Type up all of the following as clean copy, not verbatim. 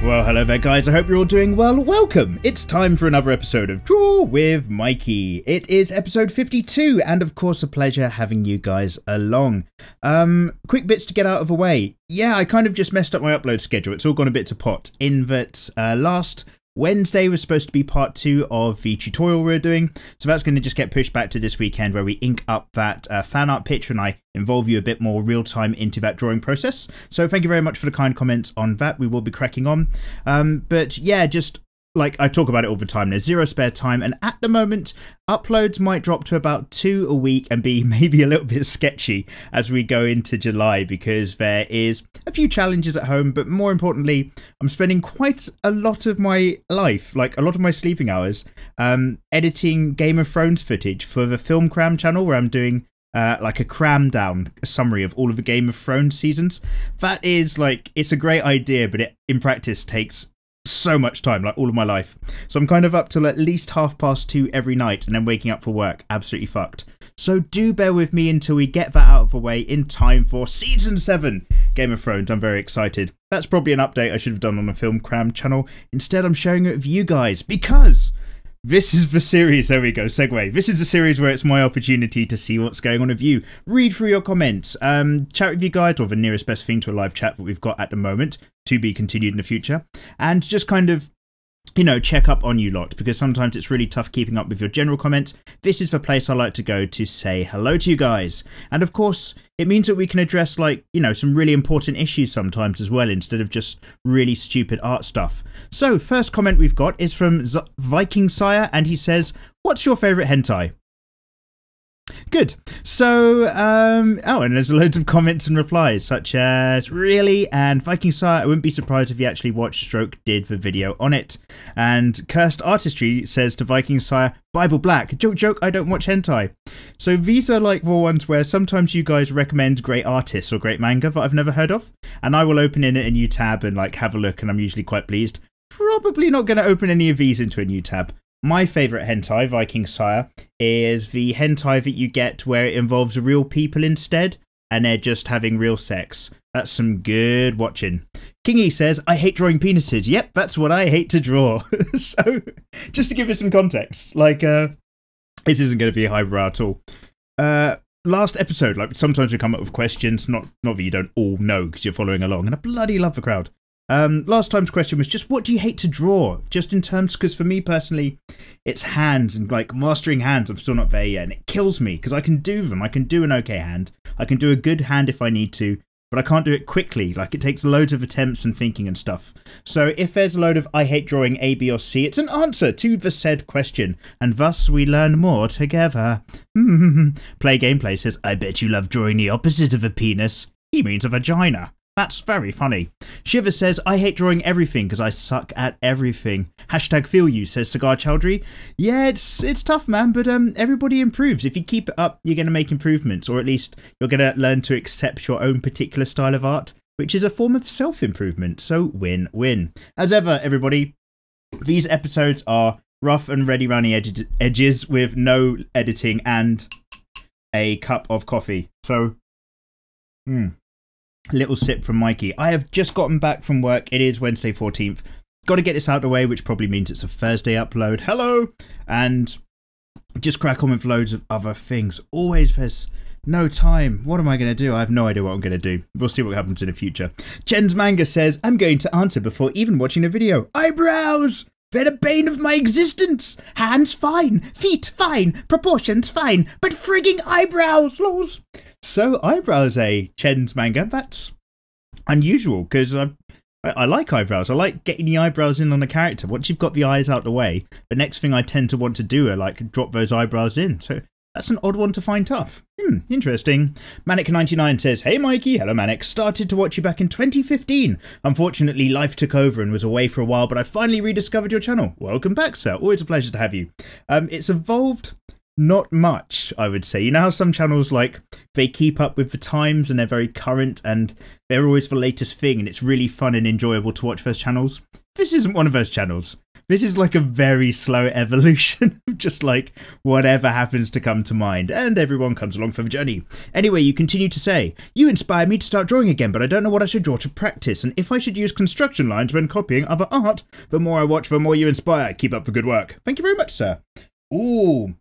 Well, hello there guys, I hope you're all doing well. Welcome! It's time for another episode of Draw with Mikey. It is episode 52 and of course a pleasure having you guys along. Quick bits to get out of the way. Yeah, I kind of just messed up my upload schedule. It's all gone a bit to pot in that last Wednesday was supposed to be part 2 of the tutorial we're doing, so that's going to just get pushed back to this weekend where we ink up that fan art picture and I involve you a bit more real time into that drawing process. So thank you very much for the kind comments on that. We will be cracking on. But yeah, just like I talk about it all the time, there's zero spare time, and at the moment uploads might drop to about 2 a week and be maybe a little bit sketchy as we go into July because there is a few challenges at home, but more importantly I'm spending quite a lot of my life, like a lot of my sleeping hours, editing Game of Thrones footage for the Film Cram channel where I'm doing like a cram down summary of all of the Game of Thrones seasons. That is like, it's a great idea, but it in practice takes so much time, like all of my life. So I'm kind of up till at least 2:30 every night and then waking up for work absolutely fucked. So do bear with me until we get that out of the way in time for season 7 Game of Thrones. I'm very excited. That's probably an update I should have done on the Film Cram channel. Instead I'm sharing it with you guys because this is the series, there we go, segue. This is a series where it's my opportunity to see what's going on with you, read through your comments, chat with you guys, or the nearest best thing to a live chat that we've got at the moment, to be continued in the future, and just kind of, you know, check up on you lot, because sometimes it's really tough keeping up with your general comments. This is the place I like to go to say hello to you guys. And of course, it means that we can address, like, you know, some really important issues sometimes as well, instead of just really stupid art stuff. So, first comment we've got is from Viking Sire, and he says, "What's your favourite hentai?" Good. So, oh, and there's loads of comments and replies, such as, "Really?" and "Viking Sire, I wouldn't be surprised if you actually watched Stroke did the video on it." And Cursed Artistry says to Viking Sire, "Bible Black, joke joke, I don't watch hentai." So these are like the ones where sometimes you guys recommend great artists or great manga that I've never heard of, and I will open in a new tab and like have a look, and I'm usually quite pleased. Probably not going to open any of these into a new tab. My favourite hentai, Viking Sire, is the hentai that you get where it involves real people instead, and they're just having real sex. That's some good watching. Kingy says, "I hate drawing penises." Yep, that's what I hate to draw. So, just to give it some context, like, this isn't going to be highbrow at all. Last episode, like, sometimes we come up with questions, not that you don't all know because you're following along, and I bloody love the crowd. Last time's question was just, what do you hate to draw? Just in terms, because for me personally, it's hands, and like mastering hands, I'm still not there yet, and it kills me because I can do them. I can do an okay hand. I can do a good hand if I need to, but I can't do it quickly. Like, it takes loads of attempts and thinking and stuff. So if there's a load of "I hate drawing A, B or C," it's an answer to the said question, and thus we learn more together. Play Gameplay says, "I bet you love drawing the opposite of a penis." He means a vagina. That's very funny. Shiva says, "I hate drawing everything because I suck at everything." Hashtag feel you, says Cigar Chowdhury. Yeah, it's tough, man, but everybody improves. If you keep it up, you're going to make improvements, or at least you're going to learn to accept your own particular style of art, which is a form of self-improvement. So win-win. As ever, everybody, these episodes are rough and ready around the edges with no editing and a cup of coffee. So, little sip from Mikey. I have just gotten back from work. It is Wednesday 14th. Got to get this out of the way, which probably means it's a Thursday upload. Hello! And just crack on with loads of other things. Always there's no time. What am I going to do? I have no idea what I'm going to do. We'll see what happens in the future. Jen's Manga says, "I'm going to answer before even watching the video. Eyebrows! They're the bane of my existence. Hands fine, feet fine, proportions fine, but frigging eyebrows, lols." So eyebrows, Chen's Manga. That's unusual because I like eyebrows. I like getting the eyebrows in on a character. Once you've got the eyes out the way, the next thing I tend to want to do are like drop those eyebrows in. So that's an odd one to find tough. Interesting. Manic99 says, "Hey Mikey." Hello Manic. "Started to watch you back in 2015. Unfortunately, life took over and was away for a while, but I finally rediscovered your channel. Welcome back, sir. Always a pleasure to have you." It's evolved not much, I would say. You know how some channels, like, they keep up with the times and they're very current and they're always the latest thing and it's really fun and enjoyable to watch those channels? This isn't one of those channels. This is like a very slow evolution of just like whatever happens to come to mind, and everyone comes along for the journey. Anyway, you continue to say, you inspired me to start drawing again, but I don't know what I should draw to practice, and if I should use construction lines when copying other art. The more I watch, the more you inspire. Keep up the good work. Thank you very much, sir. Ooh.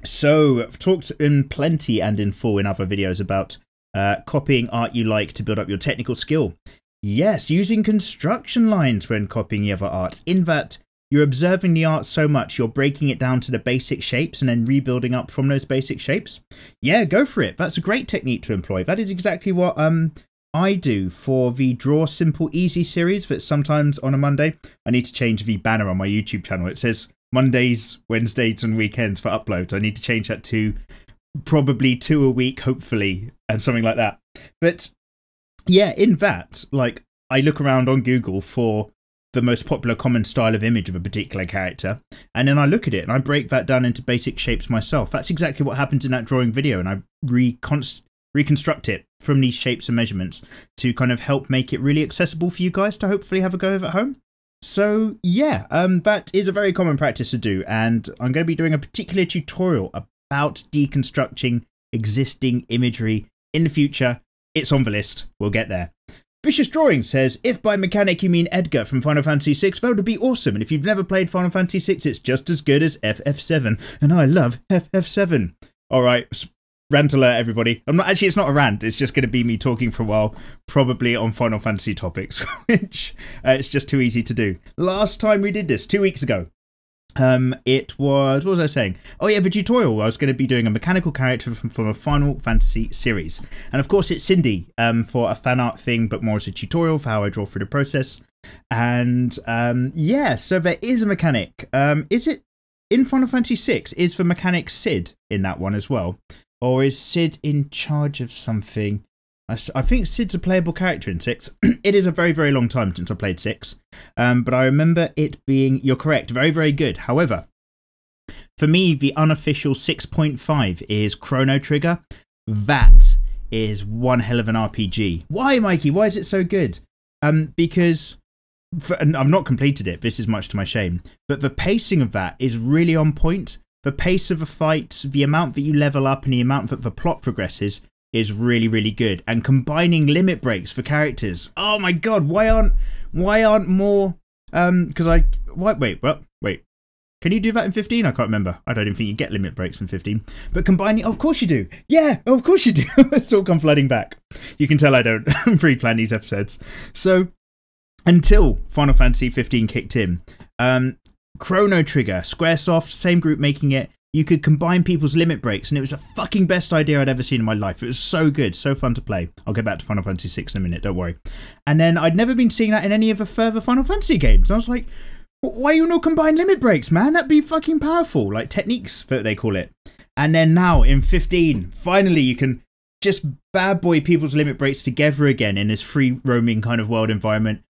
So, I've talked in plenty and in full in other videos about copying art you like to build up your technical skill. Yes, using construction lines when copying the other art. In that, you're observing the art so much, you're breaking it down to the basic shapes and then rebuilding up from those basic shapes. Yeah, go for it. That's a great technique to employ. That is exactly what I do for the Draw Simple Easy series that sometimes on a Monday. I need to change the banner on my YouTube channel. It says Mondays, Wednesdays and weekends for uploads. I need to change that to probably 2 a week, hopefully, and something like that. But yeah, in that, like, I look around on Google for the most popular common style of image of a particular character, and then I look at it and I break that down into basic shapes myself. That's exactly what happens in that drawing video, and I reconstruct it from these shapes and measurements to kind of help make it really accessible for you guys to hopefully have a go of at home. So yeah, that is a very common practice to do, and I'm going to be doing a particular tutorial about deconstructing existing imagery in the future. It's on the list. We'll get there. Vicious Drawing says, if by mechanic you mean Edgar from Final Fantasy VI, that would be awesome. And if you've never played Final Fantasy VI, it's just as good as FF7. And I love FF7. All right, rant alert, everybody. It's not a rant. It's just going to be me talking for a while, probably on Final Fantasy topics, which it's just too easy to do. Last time we did this, 2 weeks ago. It was, what was I saying? Oh yeah, the tutorial. I was going to be doing a mechanical character from a Final Fantasy series. And of course it's Cindy, for a fan art thing, but more as a tutorial for how I draw through the process. And, yeah, so there is a mechanic. Is it in Final Fantasy VI? Is the mechanic Sid in that one as well? Or is Sid in charge of something? I think Sid's a playable character in 6. It is a very, very long time since I played 6. But I remember it being, you're correct, very, very good. However, for me, the unofficial 6.5 is Chrono Trigger. That is one hell of an RPG. Why, Mikey? Why is it so good? Because, and I've not completed it, this is much to my shame, but the pacing of that is really on point. The pace of a fight, the amount that you level up and the amount that the plot progresses is really, really good. And combining limit breaks for characters. Oh my god, why aren't more wait. Can you do that in 15? I can't remember. I don't even think you get limit breaks in 15. But combining, of course you do. Yeah, of course you do. It's all come flooding back. You can tell I don't pre-plan these episodes. So until Final Fantasy 15 kicked in, Chrono Trigger, Squaresoft, same group making it. You could combine people's limit breaks, and it was the fucking best idea I'd ever seen in my life. It was so good, so fun to play. I'll get back to Final Fantasy VI in a minute, don't worry. And then I'd never been seeing that in any of the further Final Fantasy games. I was like, why you not combine limit breaks, man? That'd be fucking powerful. Like techniques, that they call it. And then now, in 15, finally you can just bad boy people's limit breaks together again in this free roaming kind of world environment.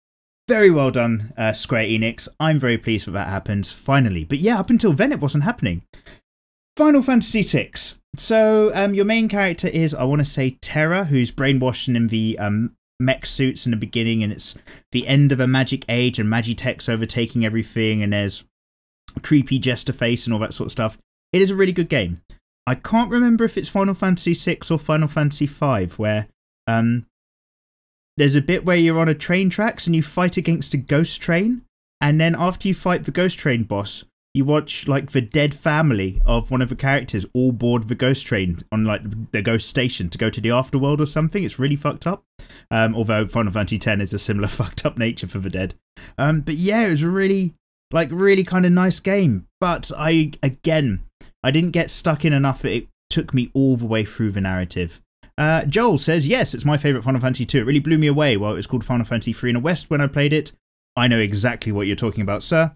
Very well done, Square Enix. I'm very pleased that happened, finally. But yeah, up until then it wasn't happening. Final Fantasy VI. So your main character is, I want to say, Terra, who's brainwashed in the mech suits in the beginning, and it's the end of a magic age and Magitech's overtaking everything, and there's creepy jester face and all that sort of stuff. It is a really good game. I can't remember if it's Final Fantasy VI or Final Fantasy V, where there's a bit where you're on a train tracks and you fight against a ghost train, and then after you fight the ghost train boss, you watch like the dead family of one of the characters all board the ghost train on like the ghost station to go to the afterworld or something. It's really fucked up. Although Final Fantasy X is a similar fucked up nature for the dead. But yeah, it was a really kind of nice game. But I didn't get stuck in enough that it took me all the way through the narrative. Joel says, yes, it's my favourite Final Fantasy 2. It really blew me away while it was called Final Fantasy 3 in the West when I played it. I know exactly what you're talking about, sir.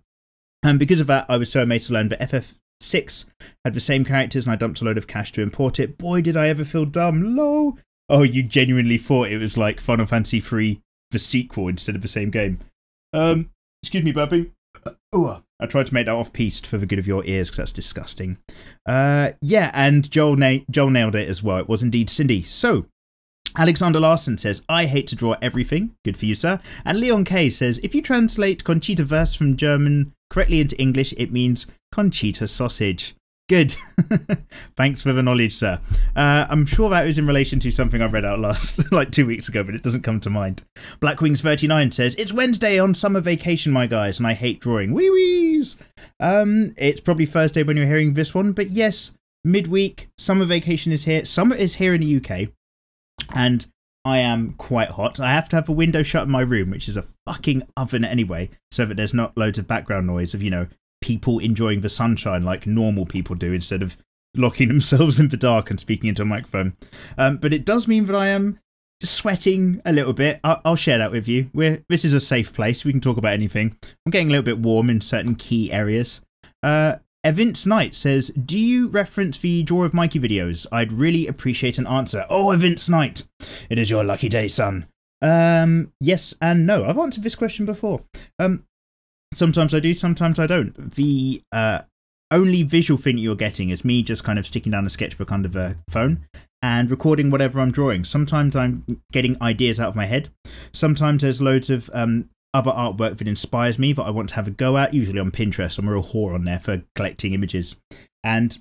And because of that, I was so amazed to learn that FF6 had the same characters, and I dumped a load of cash to import it. Boy, did I ever feel dumb. Lol. Oh, you genuinely thought it was like Final Fantasy 3, the sequel, instead of the same game. Excuse me, burping. I tried to make that off-piste for the good of your ears, because that's disgusting. Yeah, and Joel nailed it as well. It was indeed Cindy. So, Alexander Larson says, I hate to draw everything. Good for you, sir. And Leon K says, if you translate Conchita Verse from German correctly into English, it means Conchita sausage. Good. Thanks for the knowledge, sir. I'm sure that was in relation to something I read out last, like 2 weeks ago, but it doesn't come to mind. Blackwings39 says, it's Wednesday on summer vacation, my guys, and I hate drawing. Wee-wees! It's probably Thursday when you're hearing this one, but yes, midweek, summer vacation is here. Summer is here in the UK, and I am quite hot. I have to have a window shut in my room, which is a fucking oven anyway, so that there's not loads of background noise of, you know, people enjoying the sunshine like normal people do instead of locking themselves in the dark and speaking into a microphone. But it does mean that I am sweating a little bit. I'll share that with you. This is a safe place. We can talk about anything. I'm getting a little bit warm in certain key areas. Evince Knight says, do you reference the Draw of Mikey videos? I'd really appreciate an answer. Oh, Evince Knight, it is your lucky day, son. Yes and no. I've answered this question before. Sometimes I do, sometimes I don't. The only visual thing you're getting is me just kind of sticking down a sketchbook under the phone and recording whatever I'm drawing. Sometimes I'm getting ideas out of my head. Sometimes there's loads of other artwork that inspires me that I want to have a go at, usually on Pinterest. I'm a real whore on there for collecting images. And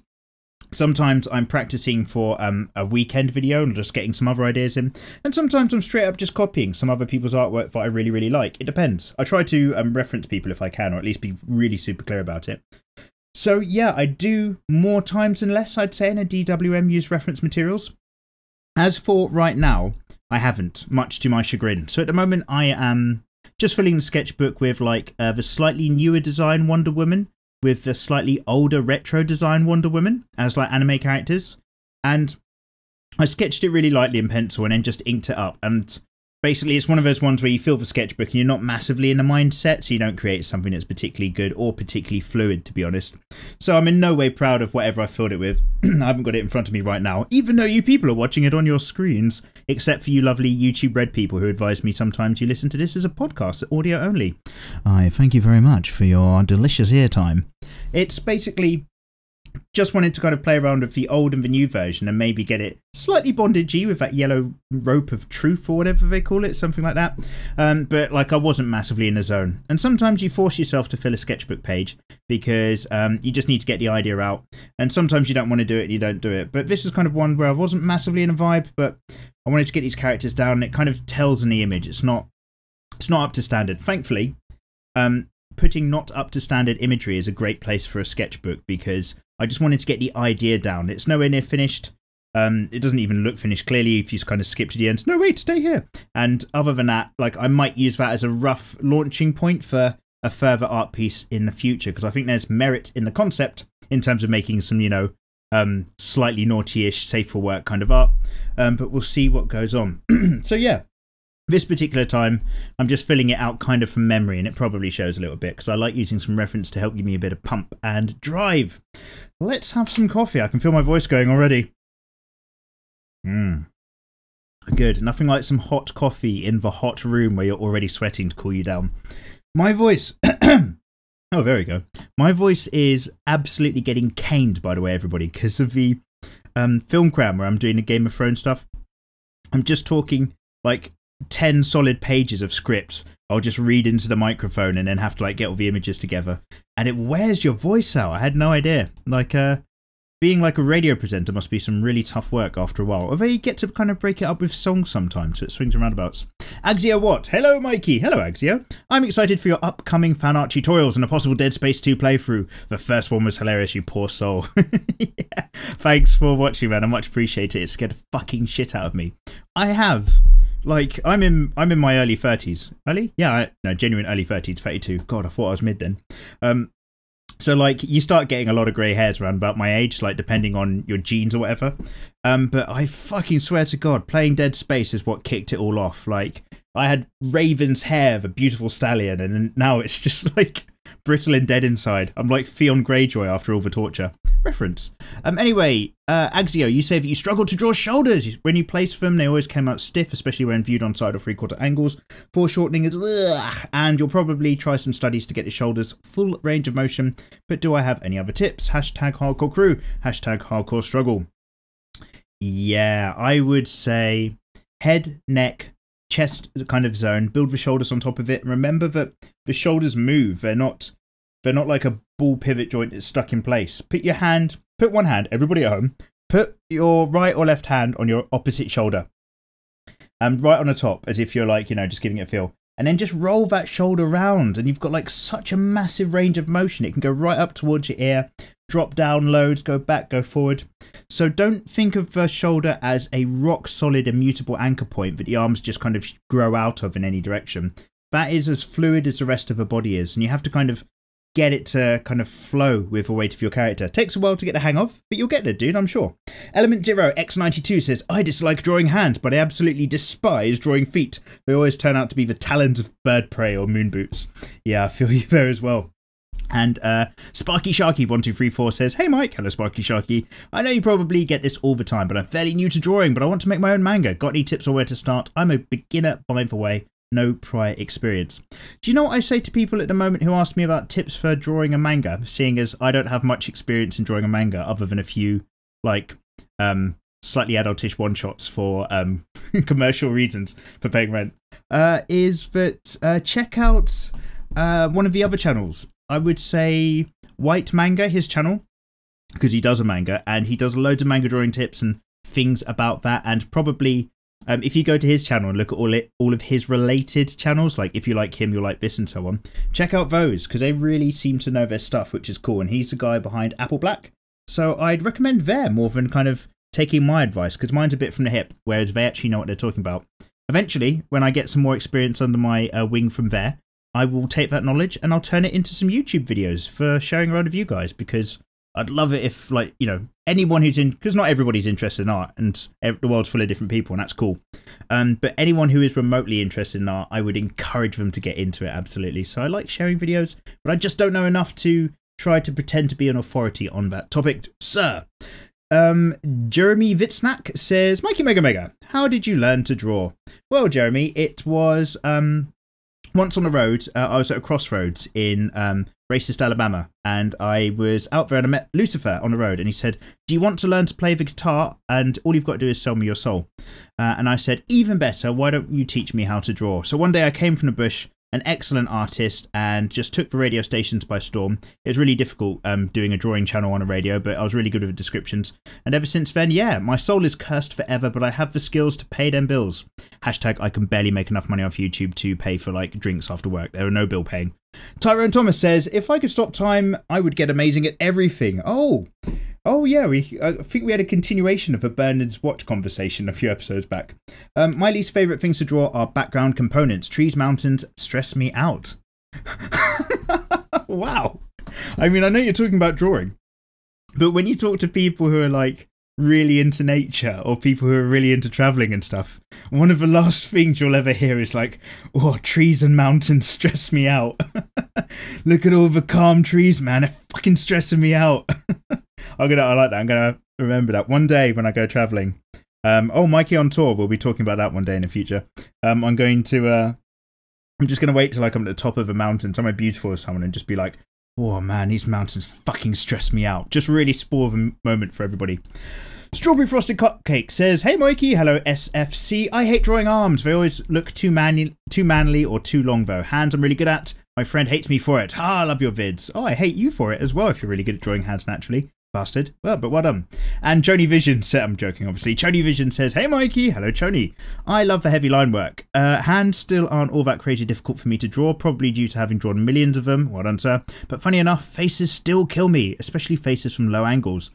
sometimes I'm practicing for a weekend video and just getting some other ideas in. And sometimes I'm straight up just copying some other people's artwork that I really, really like. It depends. I try to reference people if I can, or at least be really super clear about it. So yeah, I do more times than less, I'd say, in a DWM use reference materials. As for right now, I haven't, much to my chagrin. So at the moment, I am just filling the sketchbook with like the slightly newer design Wonder Woman, with the slightly older retro design Wonder Woman as like anime characters. And I sketched it really lightly in pencil and then just inked it up. And basically it's one of those ones where you fill the sketchbook and you're not massively in the mindset, so you don't create something that's particularly good or particularly fluid, to be honest. So I'm in no way proud of whatever I filled it with. I haven't got it in front of me right now, even though you people are watching it on your screens, except for you lovely YouTube Red people who advise me sometimes you listen to this as a podcast, audio only. I thank you very much for your delicious ear time. It's basically just wanted to kind of play around with the old and the new version and maybe get it slightly bondagey with that yellow rope of truth or whatever they call it, something like that. But like I wasn't massively in the zone. And sometimes you force yourself to fill a sketchbook page because you just need to get the idea out. And sometimes you don't want to do it and you don't do it. But this is kind of one where I wasn't massively in a vibe, but I wanted to get these characters down and it kind of tells in the image. It's not up to standard. Thankfully, putting not up to standard imagery is a great place for a sketchbook because I just wanted to get the idea down. It's nowhere near finished. It doesn't even look finished clearly if you kind of skip to the end. No, wait, stay here. And other than that, like I might use that as a rough launching point for a further art piece in the future because I think there's merit in the concept in terms of making some, you know, slightly naughty-ish, safe for work kind of art. But we'll see what goes on. So yeah. This particular time, I'm just filling it out kind of from memory, and it probably shows a little bit because I like using some reference to help give me a bit of pump and drive. Let's have some coffee. I can feel my voice going already. Good. Nothing like some hot coffee in the hot room where you're already sweating to cool you down. My voice... Oh, there we go. My voice is absolutely getting caned, by the way, everybody, because of the film cram where I'm doing the Game of Thrones stuff. I'm just talking like 10 solid pages of script. I'll just read into the microphone and then have to like get all the images together, and it wears your voice out. I had no idea. Like being like a radio presenter must be some really tough work after a while. Although you get to kind of break it up with songs sometimes, so it swings and roundabouts. Axio Watt. Hello, Mikey. Hello, Axio. I'm excited for your upcoming fan art tutorials and a possible Dead Space 2 playthrough. The first one was hilarious, you poor soul. Yeah. Thanks for watching, man. I much appreciate it. It scared the fucking shit out of me. I have... Like, I'm in my early 30s. Early? Yeah, no, genuine early 30s, 32. God, I thought I was mid then. So, like, you start getting a lot of grey hairs around about my age, like, depending on your genes or whatever. But I fucking swear to God, playing Dead Space is what kicked it all off. Like, I had Raven's hair, the beautiful stallion, and now it's just, like, brittle and dead inside. I'm like Theon Greyjoy after all the torture. Reference. Anyway, Axio, you say that you struggle to draw shoulders. When you place them, they always came out stiff, especially when viewed on side or three-quarter angles. Foreshortening is ugh, and you'll probably try some studies to get the shoulders full range of motion. But do I have any other tips? Hashtag hardcore crew. Hashtag hardcore struggle. Yeah, I would say head, neck, chest kind of zone. Build the shoulders on top of it. Remember that the shoulders move. They're not They're not like a ball pivot joint that's stuck in place. Put one hand, everybody at home, put your right or left hand on your opposite shoulder. Right on the top, as if you're like, just giving it a feel. And then just roll that shoulder round, and you've got like such a massive range of motion. It can go right up towards your ear, drop down loads, go back, go forward. So don't think of the shoulder as a rock solid, immutable anchor point that the arms just kind of grow out of in any direction. That is as fluid as the rest of the body is, and you have to kind of get it to kind of flow with the weight of your character. Takes a while to get the hang of, but you'll get there, dude, I'm sure. Element Zero X92 says, I dislike drawing hands, but I absolutely despise drawing feet. They always turn out to be the talons of bird prey or moon boots. Yeah, I feel you there as well. And Sparky Sharky 1234 says, hey Mike, hello Sparky Sharky. I know you probably get this all the time, but I'm fairly new to drawing, but I want to make my own manga. Got any tips on where to start? I'm a beginner by the way. No prior experience. Do you know what I say to people at the moment who ask me about tips for drawing a manga, seeing as I don't have much experience in drawing a manga other than a few like slightly adultish one-shots for commercial reasons for paying rent, is that check out one of the other channels. I would say White Manga, his channel, because he does a manga and he does loads of manga drawing tips and things about that, and probably if you go to his channel and look at all of his related channels, like if you like him, you'll like this and so on, check out those because they really seem to know their stuff, which is cool. And he's the guy behind Apple Black. So I'd recommend there more than kind of taking my advice, because mine's a bit from the hip, whereas they actually know what they're talking about. Eventually, when I get some more experience under my wing from there, I will take that knowledge and I'll turn it into some YouTube videos for sharing around with you guys, because I'd love it if, like, anyone who's in, because not everybody's interested in art and the world's full of different people and that's cool. But anyone who is remotely interested in art, I would encourage them to get into it, absolutely. So I like sharing videos, but I just don't know enough to try to pretend to be an authority on that topic, sir. Jeremy Vitsnack says, Mikey Mega Mega, how did you learn to draw? Well, Jeremy, it was once on the road. I was at a crossroads in racist Alabama, and I was out there and I met Lucifer on the road, and he said, do you want to learn to play the guitar? And all you've got to do is sell me your soul. And I said, even better, why don't you teach me how to draw? So one day I came from the bush, an excellent artist, and just took the radio stations by storm. It was really difficult doing a drawing channel on a radio, but I was really good with the descriptions. And ever since then, yeah, my soul is cursed forever, but I have the skills to pay them bills. Hashtag I can barely make enough money off YouTube to pay for like drinks after work. There are no bill paying. Tyrone Thomas says, if I could stop time, I would get amazing at everything. Oh yeah, I think we had a continuation of a Bernard's watch conversation a few episodes back. My least favourite things to draw are background components. Trees, mountains stress me out. Wow. I mean, I know you're talking about drawing, but when you talk to people who are like really into nature or people who are really into travelling and stuff, one of the last things you'll ever hear is like, oh, trees and mountains stress me out. Look at all the calm trees, man. They're fucking stressing me out. I like that. I'm gonna remember that one day when I go traveling. Mikey on tour. We'll be talking about that one day in the future. I'm just gonna wait till I come to the top of a mountain, somewhere beautiful or someone, and just be like, oh man, these mountains fucking stress me out. Just really spoil the moment for everybody. Strawberry Frosted Cupcake says, hey Mikey, hello SFC. I hate drawing arms. They always look too manly or too long though. Hands I'm really good at. My friend hates me for it. I love your vids. Oh, I hate you for it as well if you're really good at drawing hands naturally. Bastard. Well, but well done. And Chony Vision said, I'm joking obviously. Chony Vision says, hey Mikey, hello Chony. I love the heavy line work. Hands still aren't all that crazy difficult for me to draw, probably due to having drawn millions of them. Well done, sir. But funny enough, faces still kill me, especially faces from low angles.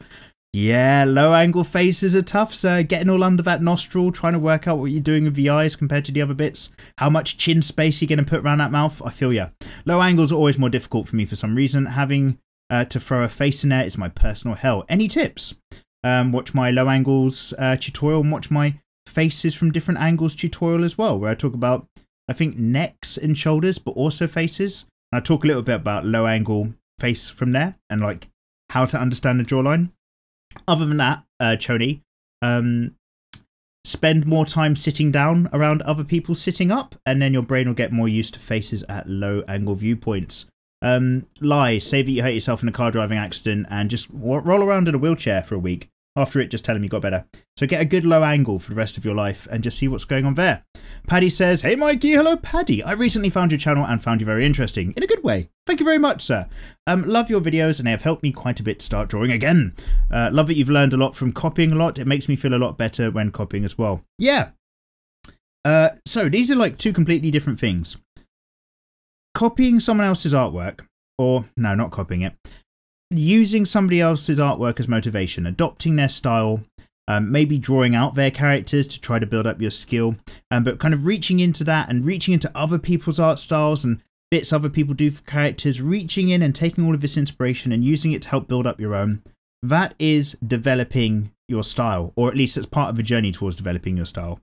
Yeah, low angle faces are tough, sir. Getting all under that nostril, trying to work out what you're doing with the eyes compared to the other bits. How much chin space you're going to put around that mouth. I feel ya. Low angles are always more difficult for me for some reason. Having to throw a face in there is my personal hell. Any tips? Watch my low angles tutorial and watch my faces from different angles tutorial as well, where I talk about, I think, necks and shoulders, but also faces. And I talk a little bit about low angle face from there and like how to understand the jawline. Other than that, Choni, spend more time sitting down around other people sitting up, and then your brain will get more used to faces at low angle viewpoints. Lie, say that you hurt yourself in a car driving accident and just roll around in a wheelchair for a week. After it, just tell him you got better. So get a good low angle for the rest of your life and just see what's going on there. Paddy says, hey Mikey, hello Paddy. I recently found your channel and found you very interesting. In a good way. Thank you very much, sir. Love your videos and they have helped me quite a bit to start drawing again. Love that you've learned a lot from copying a lot. It makes me feel a lot better when copying as well. Yeah. So these are like two completely different things. Copying someone else's artwork, or no, not copying it. Using somebody else's artwork as motivation, adopting their style, maybe drawing out their characters to try to build up your skill, but kind of reaching into that and reaching into other people's art styles and bits other people do for characters, reaching in and taking all of this inspiration and using it to help build up your own. That is developing your style, or at least it's part of a journey towards developing your style.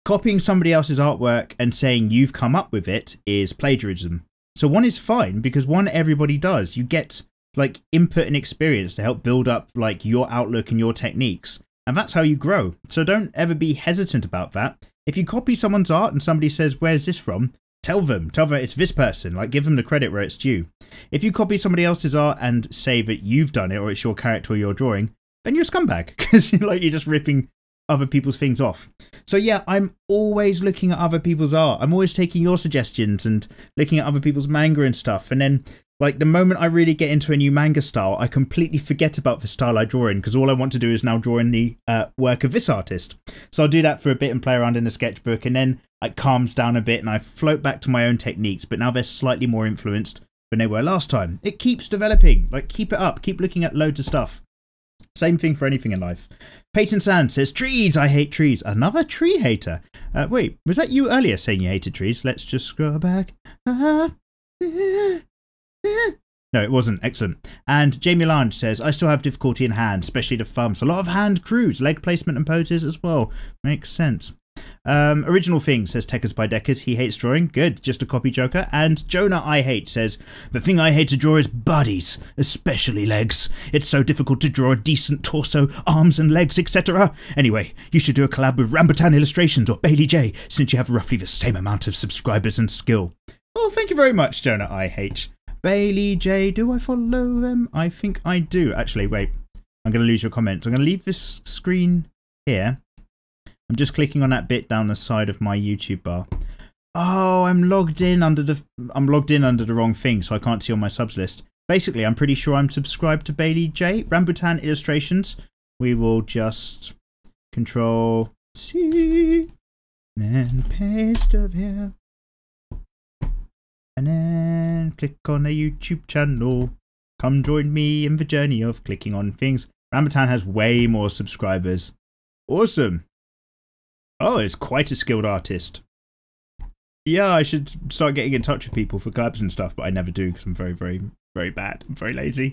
Copying somebody else's artwork and saying you've come up with it is plagiarism. So one is fine because one, everybody does. You get like input and experience to help build up like your outlook and your techniques, and that's how you grow. So don't ever be hesitant about that. If you copy someone's art and somebody says where's this from, tell them it's this person, like give them the credit where it's due. If you copy somebody else's art and say that you've done it or it's your character or your drawing, then you're a scumbag because you're just ripping other people's things off. So yeah, I'm always looking at other people's art. I'm always taking your suggestions and looking at other people's manga and stuff, and then like the moment I really get into a new manga style, I completely forget about the style I draw in because all I want to do is now draw in the work of this artist. So I'll do that for a bit and play around in the sketchbook, and then it calms down a bit and I float back to my own techniques, but now they're slightly more influenced than they were last time. It keeps developing, like keep it up, keep looking at loads of stuff. Same thing for anything in life. Peyton Sand says, trees, I hate trees. Another tree hater. Wait, was that you earlier saying you hated trees? Let's just scroll back. No, it wasn't. Excellent. And Jamie Lange says, I still have difficulty in hand, especially the thumbs. A lot of hand crews, leg placement and poses as well. Makes sense. Original Thing says, Techers by Deckers. He hates drawing. Good. Just a copy joker. And Jonah I Hate says, the thing I hate to draw is bodies, especially legs. It's so difficult to draw a decent torso, arms and legs, etc. Anyway, you should do a collab with Rambutan Illustrations or Bailey J, since you have roughly the same amount of subscribers and skill. Oh, thank you very much, Jonah I Hate. Bailey J, do I follow them? I think I do. Actually, wait. I'm going to lose your comments. I'm going to leave this screen here. I'm just clicking on that bit down the side of my YouTube bar. Oh, I'm logged in under the wrong thing, so I can't see on my subs list. Basically, I'm pretty sure I'm subscribed to Bailey J. Rambutan Illustrations. We will just Control C and paste over here. And then click on a YouTube channel. Come join me in the journey of clicking on things. Rambutan has way more subscribers. Awesome. Oh, it's quite a skilled artist. Yeah, I should start getting in touch with people for collabs and stuff, but I never do because I'm very, very, very bad. I'm very lazy.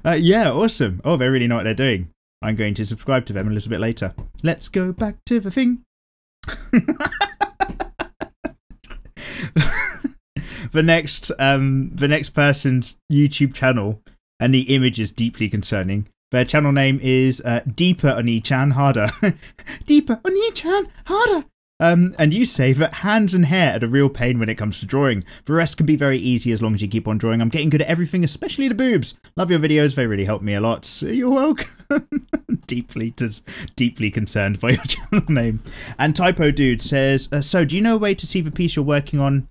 Yeah, awesome. Oh, they really know what they're doing. I'm going to subscribe to them a little bit later. Let's go back to the thing. The next person's YouTube channel, and the image is deeply concerning. Their channel name is Deeper Oni-chan Harder. Deeper Oni-chan Harder. And you say that hands and hair are the real pain when it comes to drawing. The rest can be very easy as long as you keep on drawing. I'm getting good at everything, especially the boobs. Love your videos. They really help me a lot. You're welcome. deeply concerned by your channel name. And Typo Dude says, so do you know a way to see the piece you're working on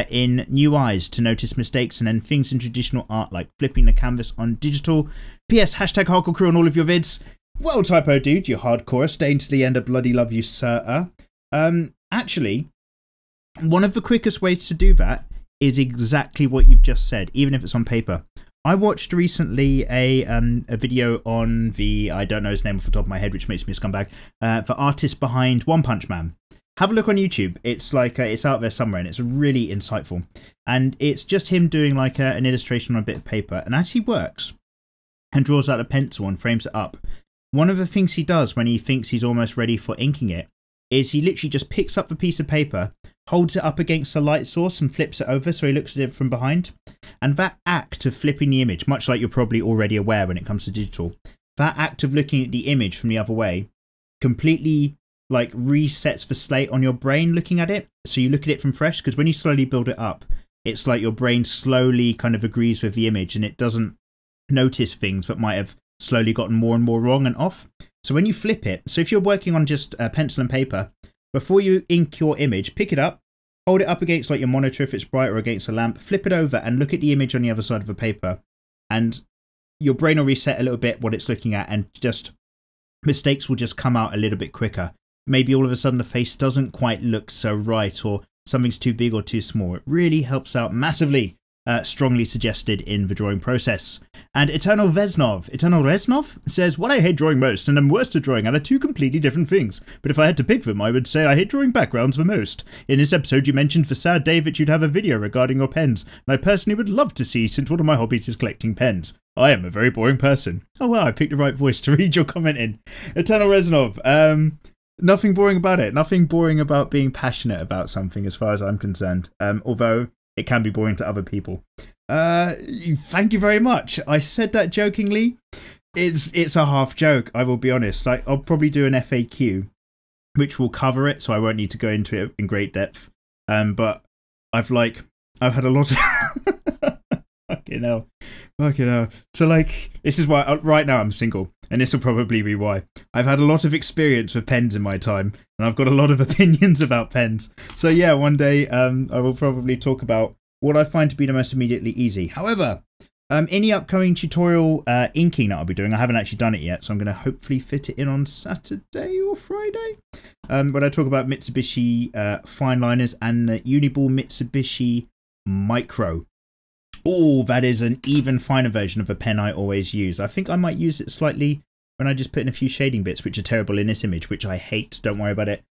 in new eyes to notice mistakes and then things in traditional art like flipping the canvas on digital? PS, hashtag hardcore crew on all of your vids. Well, Typo Dude, you're hardcore. Staying to the end, I bloody love you, sir. Actually, one of the quickest ways to do that is exactly what you've just said, even if it's on paper. I watched recently a video on the, I don't know his name off the top of my head, which makes me a scumbag, the artist behind One Punch Man. Have a look on YouTube. It's like, it's out there somewhere and it's really insightful. And it's just him doing like an illustration on a bit of paper. And as he works and draws out a pencil and frames it up, one of the things he does when he thinks he's almost ready for inking it is he literally just picks up the piece of paper, holds it up against a light source and flips it over so he looks at it from behind. And that act of flipping the image, much like you're probably already aware when it comes to digital, that act of looking at the image from the other way completely like resets the slate on your brain looking at it. So you look at it from fresh, because when you slowly build it up, it's like your brain slowly kind of agrees with the image and it doesn't notice things that might have slowly gotten more and more wrong and off. So when you flip it, so if you're working on just pencil and paper, before you ink your image, pick it up, hold it up against like your monitor if it's bright or against a lamp, flip it over and look at the image on the other side of the paper. And your brain will reset a little bit what it's looking at, and just mistakes will just come out a little bit quicker. Maybe all of a sudden the face doesn't quite look so right, or something's too big or too small. It really helps out massively. Strongly suggested in the drawing process. And Eternal Reznov says, what I hate drawing most and am worst at drawing are two completely different things. But if I had to pick them, I would say I hate drawing backgrounds the most. In this episode, you mentioned for sad day that you'd have a video regarding your pens, and I personally would love to see, since one of my hobbies is collecting pens. I am a very boring person. Oh well, I picked the right voice to read your comment in. Eternal Reznov, nothing boring about it. Nothing boring about being passionate about something as far as I'm concerned. Although it can be boring to other people. Thank you very much. I said that jokingly. It's a half joke, I will be honest. Like, I'll probably do an FAQ, which will cover it, so I won't need to go into it in great depth. But I've had a lot of... Fucking hell. So, like, this is why, right now I'm single, and this will probably be why. I've had a lot of experience with pens in my time, and I've got a lot of opinions about pens. So yeah, one day I will probably talk about what I find to be the most immediately easy. However, in the upcoming tutorial inking that I'll be doing, I haven't actually done it yet, so I'm going to hopefully fit it in on Saturday or Friday. When I talk about Mitsubishi fine liners and the Uniball Mitsubishi Micro. Oh, that is an even finer version of a pen I always use. I think I might use it slightly when I just put in a few shading bits, which are terrible in this image, which I hate. Don't worry about it.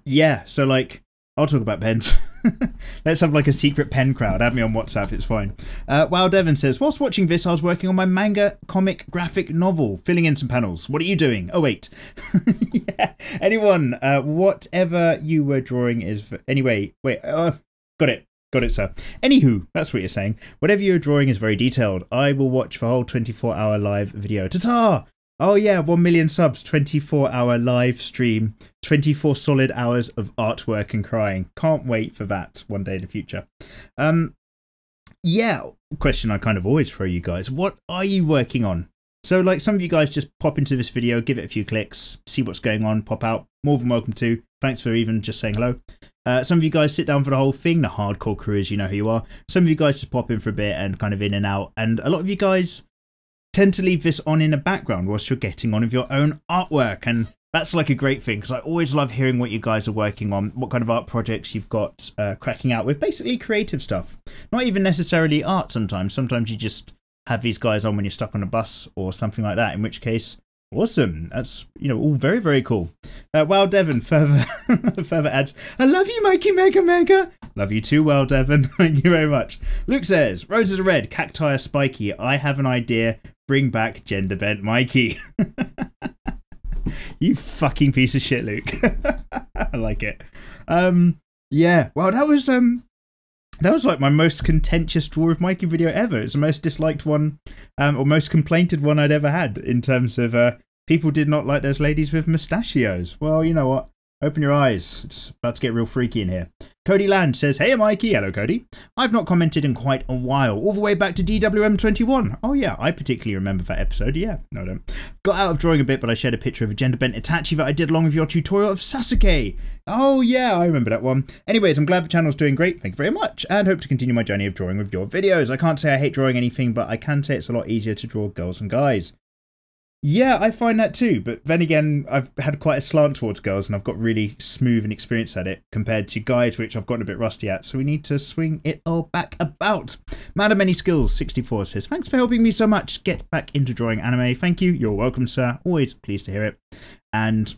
Yeah, so like, I'll talk about pens. Let's have like a secret pen crowd. Add me on WhatsApp, it's fine. Wow Devon says, whilst watching this, I was working on my manga comic graphic novel, filling in some panels. What are you doing? Oh, wait. Yeah. Anyone, whatever you were drawing is... Anyway, wait, got it. Got it, sir. Anywho, that's what you're saying. Whatever you're drawing is very detailed. I will watch the whole 24-hour live video. Ta-ta! Oh yeah, 1 million subs, 24-hour live stream, 24 solid hours of artwork and crying. Can't wait for that one day in the future. Yeah, question I kind of always throw you guys. What are you working on? So like, some of you guys just pop into this video, give it a few clicks, see what's going on, pop out. More than welcome to. Thanks for even just saying hello. Some of you guys sit down for the whole thing, the hardcore crewers, you know who you are. Some of you guys just pop in for a bit and kind of in and out. And a lot of you guys tend to leave this on in the background whilst you're getting on with your own artwork. And that's like a great thing, because I always love hearing what you guys are working on, what kind of art projects you've got cracking out with, basically creative stuff. Not even necessarily art sometimes. Sometimes you just have these guys on when you're stuck on a bus or something like that, in which case... Awesome. That's, you know, all very, very cool. Wow, Devon, further adds, I love you, mikeymegamega. Love you too, well, Devon. Thank you very much. Luke says, roses are red, cacti are spiky. I have an idea. Bring back gender bent Mikey. You fucking piece of shit, Luke. I like it. Yeah, well, that was like my most contentious Draw with Mikey video ever. It's the most disliked one, or most complainted one I'd ever had, in terms of people did not like those ladies with mustachios. Well, you know what? Open your eyes. It's about to get real freaky in here. Cody Land says, hey Mikey. Hello Cody. I've not commented in quite a while, all the way back to DWM21. Oh yeah, I particularly remember that episode. Yeah, no I don't. Got out of drawing a bit, but I shared a picture of a gender bent Itachi that I did along with your tutorial of Sasuke. Oh yeah, I remember that one. Anyways, I'm glad the channel's doing great. Thank you very much, and hope to continue my journey of drawing with your videos. I can't say I hate drawing anything, but I can say it's a lot easier to draw girls and guys. Yeah, I find that too, but then again, I've had quite a slant towards girls and I've got really smooth and experienced at it compared to guys, which I've gotten a bit rusty at, so we need to swing it all back about. Man of many skills, 64 says, thanks for helping me so much get back into drawing anime. Thank you, you're welcome, sir. Always pleased to hear it. And,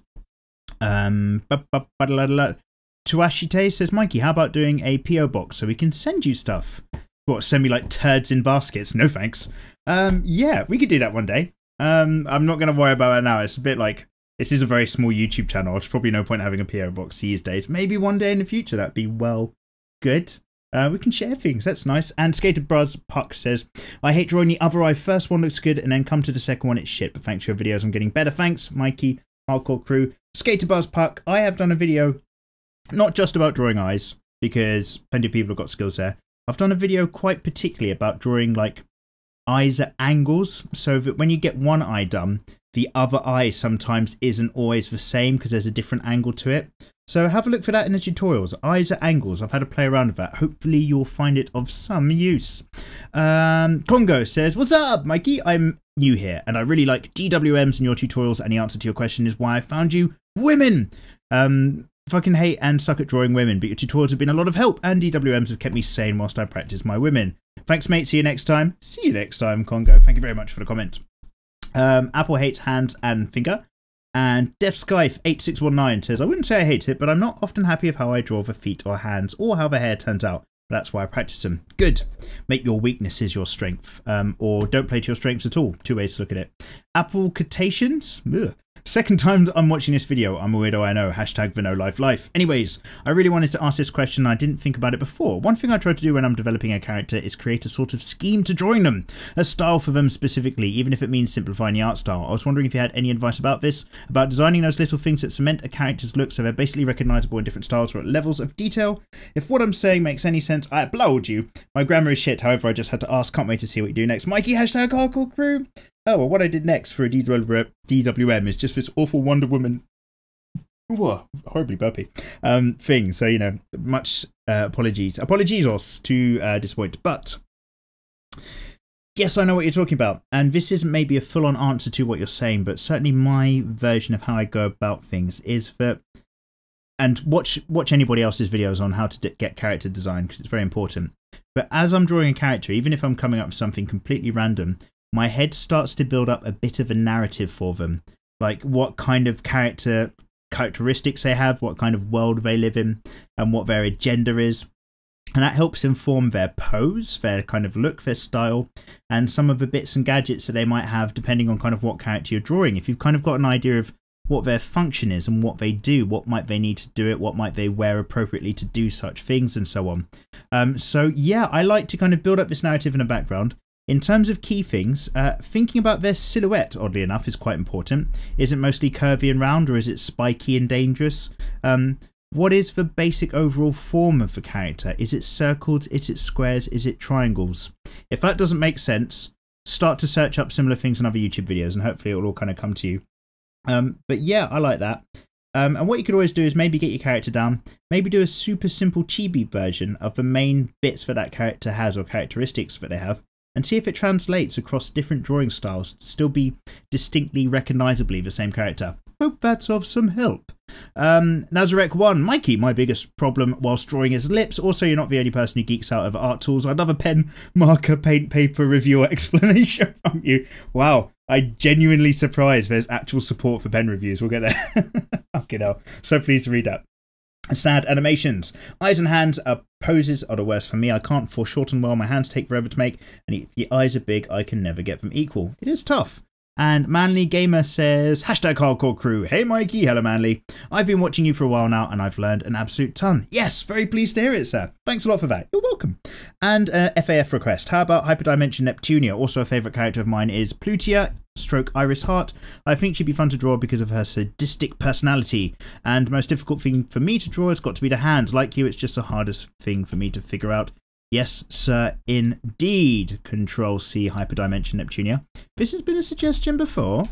Tuashite says, Mikey, how about doing a PO box so we can send you stuff? What, send me like turds in baskets? No thanks. Yeah, we could do that one day. I'm not going to worry about it now. It's a bit like, this is a very small YouTube channel. There's probably no point having a PO box these days. Maybe one day in the future that'd be, well, good. We can share things. That's nice. And Skated Bros Puck says, I hate drawing the other eye. First one looks good and then come to the second one, it's shit. But thanks for your videos. I'm getting better. Thanks, Mikey, Hardcore Crew. Skated Bros Puck, I have done a video not just about drawing eyes, because plenty of people have got skills there. I've done a video quite particularly about drawing like eyes at angles, so that when you get one eye done, the other eye sometimes isn't always the same because there's a different angle to it. So have a look for that in the tutorials. Eyes at angles. I've had to play around with that. Hopefully you'll find it of some use. Congo says, what's up, Mikey? I'm new here and I really like DWMs in your tutorials, and the answer to your question is why I found you women. Fucking hate and suck at drawing women, but your tutorials have been a lot of help and DWMs have kept me sane whilst I practice my women. Thanks, mate. See you next time. See you next time, Congo. Thank you very much for the comment. Apple hates hands and finger. And DefSkyfe8619 says, I wouldn't say I hate it, but I'm not often happy with how I draw the feet or hands or how the hair turns out. But that's why I practice them. Good. Make your weaknesses your strength. Or don't play to your strengths at all. Two ways to look at it. Apple Catations. Second time I'm watching this video. I'm a weirdo, I know. Hashtag VinoLifeLife. Anyways, I really wanted to ask this question and I didn't think about it before. One thing I try to do when I'm developing a character is create a sort of scheme to drawing them. A style for them specifically, even if it means simplifying the art style. I was wondering if you had any advice about this, about designing those little things that cement a character's look so they're basically recognisable in different styles or at levels of detail. If what I'm saying makes any sense, I applaud you. My grammar is shit, however I just had to ask. Can't wait to see what you do next. Mikey, hashtag hardcore crew. Oh, well, what I did next for a DWM is just this awful Wonder Woman, horribly burpy, thing. So, you know, much apologies to disappoint. But, yes, I know what you're talking about. And this isn't maybe a full-on answer to what you're saying, but certainly my version of how I go about things is that, and watch anybody else's videos on how to get character design, because it's very important. But as I'm drawing a character, even if I'm coming up with something completely random, my head starts to build up a bit of a narrative for them, like what kind of characteristics they have, what kind of world they live in, and what their agenda is. And that helps inform their pose, their kind of look, their style, and some of the bits and gadgets that they might have depending on kind of what character you're drawing. If you've kind of got an idea of what their function is and what they do, what might they need to do it, what might they wear appropriately to do such things, and so on. So yeah, I like to kind of build up this narrative in the background. In terms of key things, thinking about their silhouette, oddly enough, is quite important. Is it mostly curvy and round, or is it spiky and dangerous? What is the basic overall form of the character? Is it circles? Is it squares? Is it triangles? If that doesn't make sense, start to search up similar things in other YouTube videos, and hopefully it will all kind of come to you. But yeah, I like that. And what you could always do is maybe get your character down, maybe do a super simple chibi version of the main bits that that character has or characteristics that they have, and see if it translates across different drawing styles to still be distinctly recognisably the same character. Hope that's of some help. Nazarek1, Mikey, my biggest problem whilst drawing is lips. Also, you're not the only person who geeks out over art tools. I'd love a pen, marker, paint, paper, reviewer explanation from you. Wow, I'm genuinely surprised there's actual support for pen reviews. We'll get there. Fucking hell. So pleased to read that. Sad animations. Eyes and hands poses are the worst for me. I can't foreshorten well. My hands take forever to make, and if your eyes are big, I can never get them equal. It is tough. And Manly Gamer says, hashtag hardcore crew. Hey Mikey, hello Manly. I've been watching you for a while now and I've learned an absolute ton. Yes, very pleased to hear it, sir. Thanks a lot for that. You're welcome. And FAF request. How about Hyperdimension Neptunia? Also a favourite character of mine is Plutia / Iris Heart. I think she'd be fun to draw because of her sadistic personality. And the most difficult thing for me to draw has got to be the hands. Like you, it's just the hardest thing for me to figure out. Yes, sir, indeed. Control-C, Hyperdimension Neptunia. This has been a suggestion before.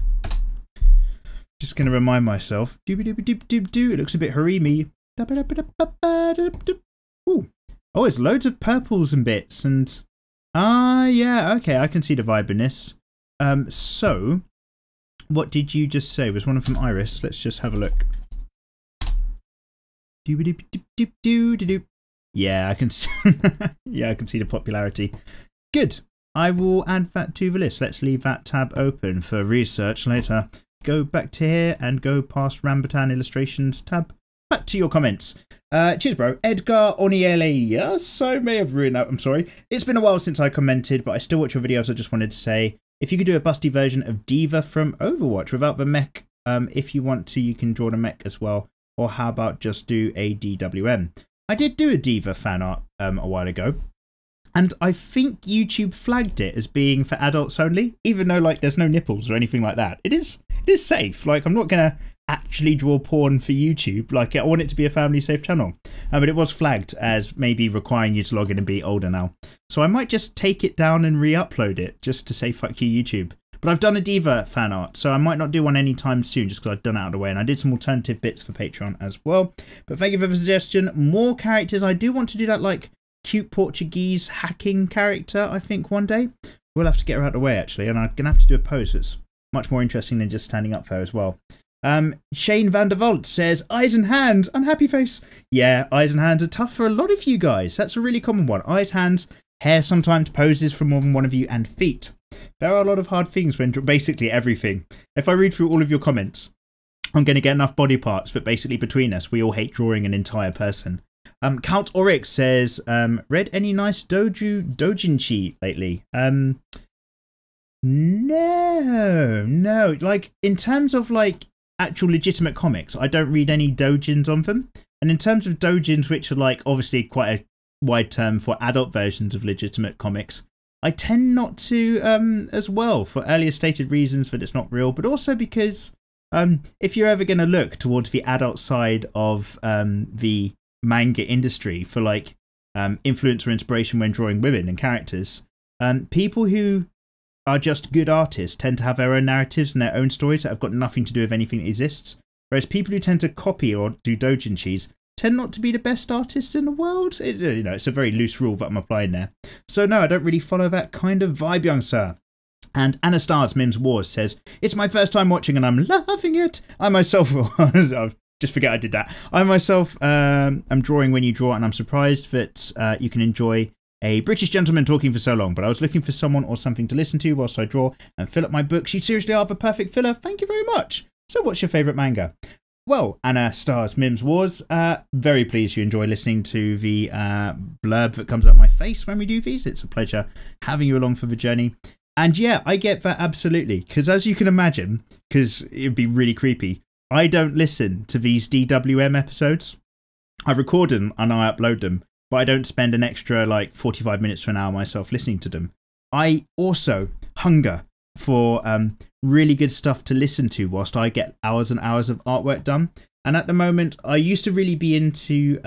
Just going to remind myself. Dooby-dooby-doop-doop-doo. It looks a bit harem-y. Ooh. Oh, it's loads of purples and bits. And yeah, okay, I can see the vibe in this. So, what did you just say? Was one of them Iris? Let's just have a look. Dooby-doop-doop-doop-doo-doo-doo. Yeah, I can see, yeah, I can see the popularity. Good. I will add that to the list. Let's leave that tab open for research later. Go back to here and go past Rambutan Illustrations tab. Back to your comments. Cheers, bro. Edgar Oniele. Yes, I may have ruined that. I'm sorry. It's been a while since I commented, but I still watch your videos. I just wanted to say, if you could do a busty version of Diva from Overwatch without the mech, if you want to, you can draw the mech as well. Or how about just do a DWM? I did do a Diva fan art a while ago, and I think YouTube flagged it as being for adults only, even though like there's no nipples or anything like that. It is safe. Like I'm not gonna actually draw porn for YouTube. Like, I want it to be a family safe channel. But it was flagged as maybe requiring you to log in and be older now. So I might just take it down and re-upload it just to say fuck you YouTube. But I've done a Diva fan art, so I might not do one anytime soon just because I've done it out of the way. And I did some alternative bits for Patreon as well. But thank you for the suggestion. More characters. I do want to do that, like, cute Portuguese hacking character, I think, one day. We'll have to get her out of the way, actually. And I'm going to have to do a pose that's much more interesting than just standing up there as well. Shane van der Volt says, eyes and hands, unhappy face. Yeah, eyes and hands are tough for a lot of you guys. That's a really common one. Eyes, hands, hair sometimes poses for more than one of you, and feet. There are a lot of hard things when basically everything. If I read through all of your comments, I'm going to get enough body parts that basically between us, we all hate drawing an entire person. Count Oryx says, read any nice doujinshi lately? No. Like, in terms of, like, actual legitimate comics, I don't read any doujins on them. And in terms of doujins, which are, like, obviously quite a wide term for adult versions of legitimate comics, I tend not to as well, for earlier stated reasons that it's not real, but also because if you're ever going to look towards the adult side of the manga industry for, like, influence or inspiration when drawing women and characters, people who are just good artists tend to have their own narratives and their own stories that have got nothing to do with anything that exists, whereas people who tend to copy or do doujinshis tend not to be the best artists in the world. You know, it's a very loose rule that I'm applying there. So no, I don't really follow that kind of vibe, young sir. And Anastars Mims Wars says, it's my first time watching and I'm loving it. I myself, just forget I did that. I myself am drawing when you draw, and I'm surprised that you can enjoy a British gentleman talking for so long, but I was looking for someone or something to listen to whilst I draw and fill up my books. You seriously are the perfect filler. Thank you very much. So what's your favourite manga? Well, Anna Stars Mims Wars, very pleased you enjoy listening to the blurb that comes up my face when we do these. It's a pleasure having you along for the journey. And yeah, I get that absolutely, because as you can imagine, because it'd be really creepy, I don't listen to these DWM episodes. I record them and I upload them, but I don't spend an extra like 45 minutes to an hour myself listening to them. I also hunger for really good stuff to listen to whilst I get hours and hours of artwork done. And at the moment, I used to really be into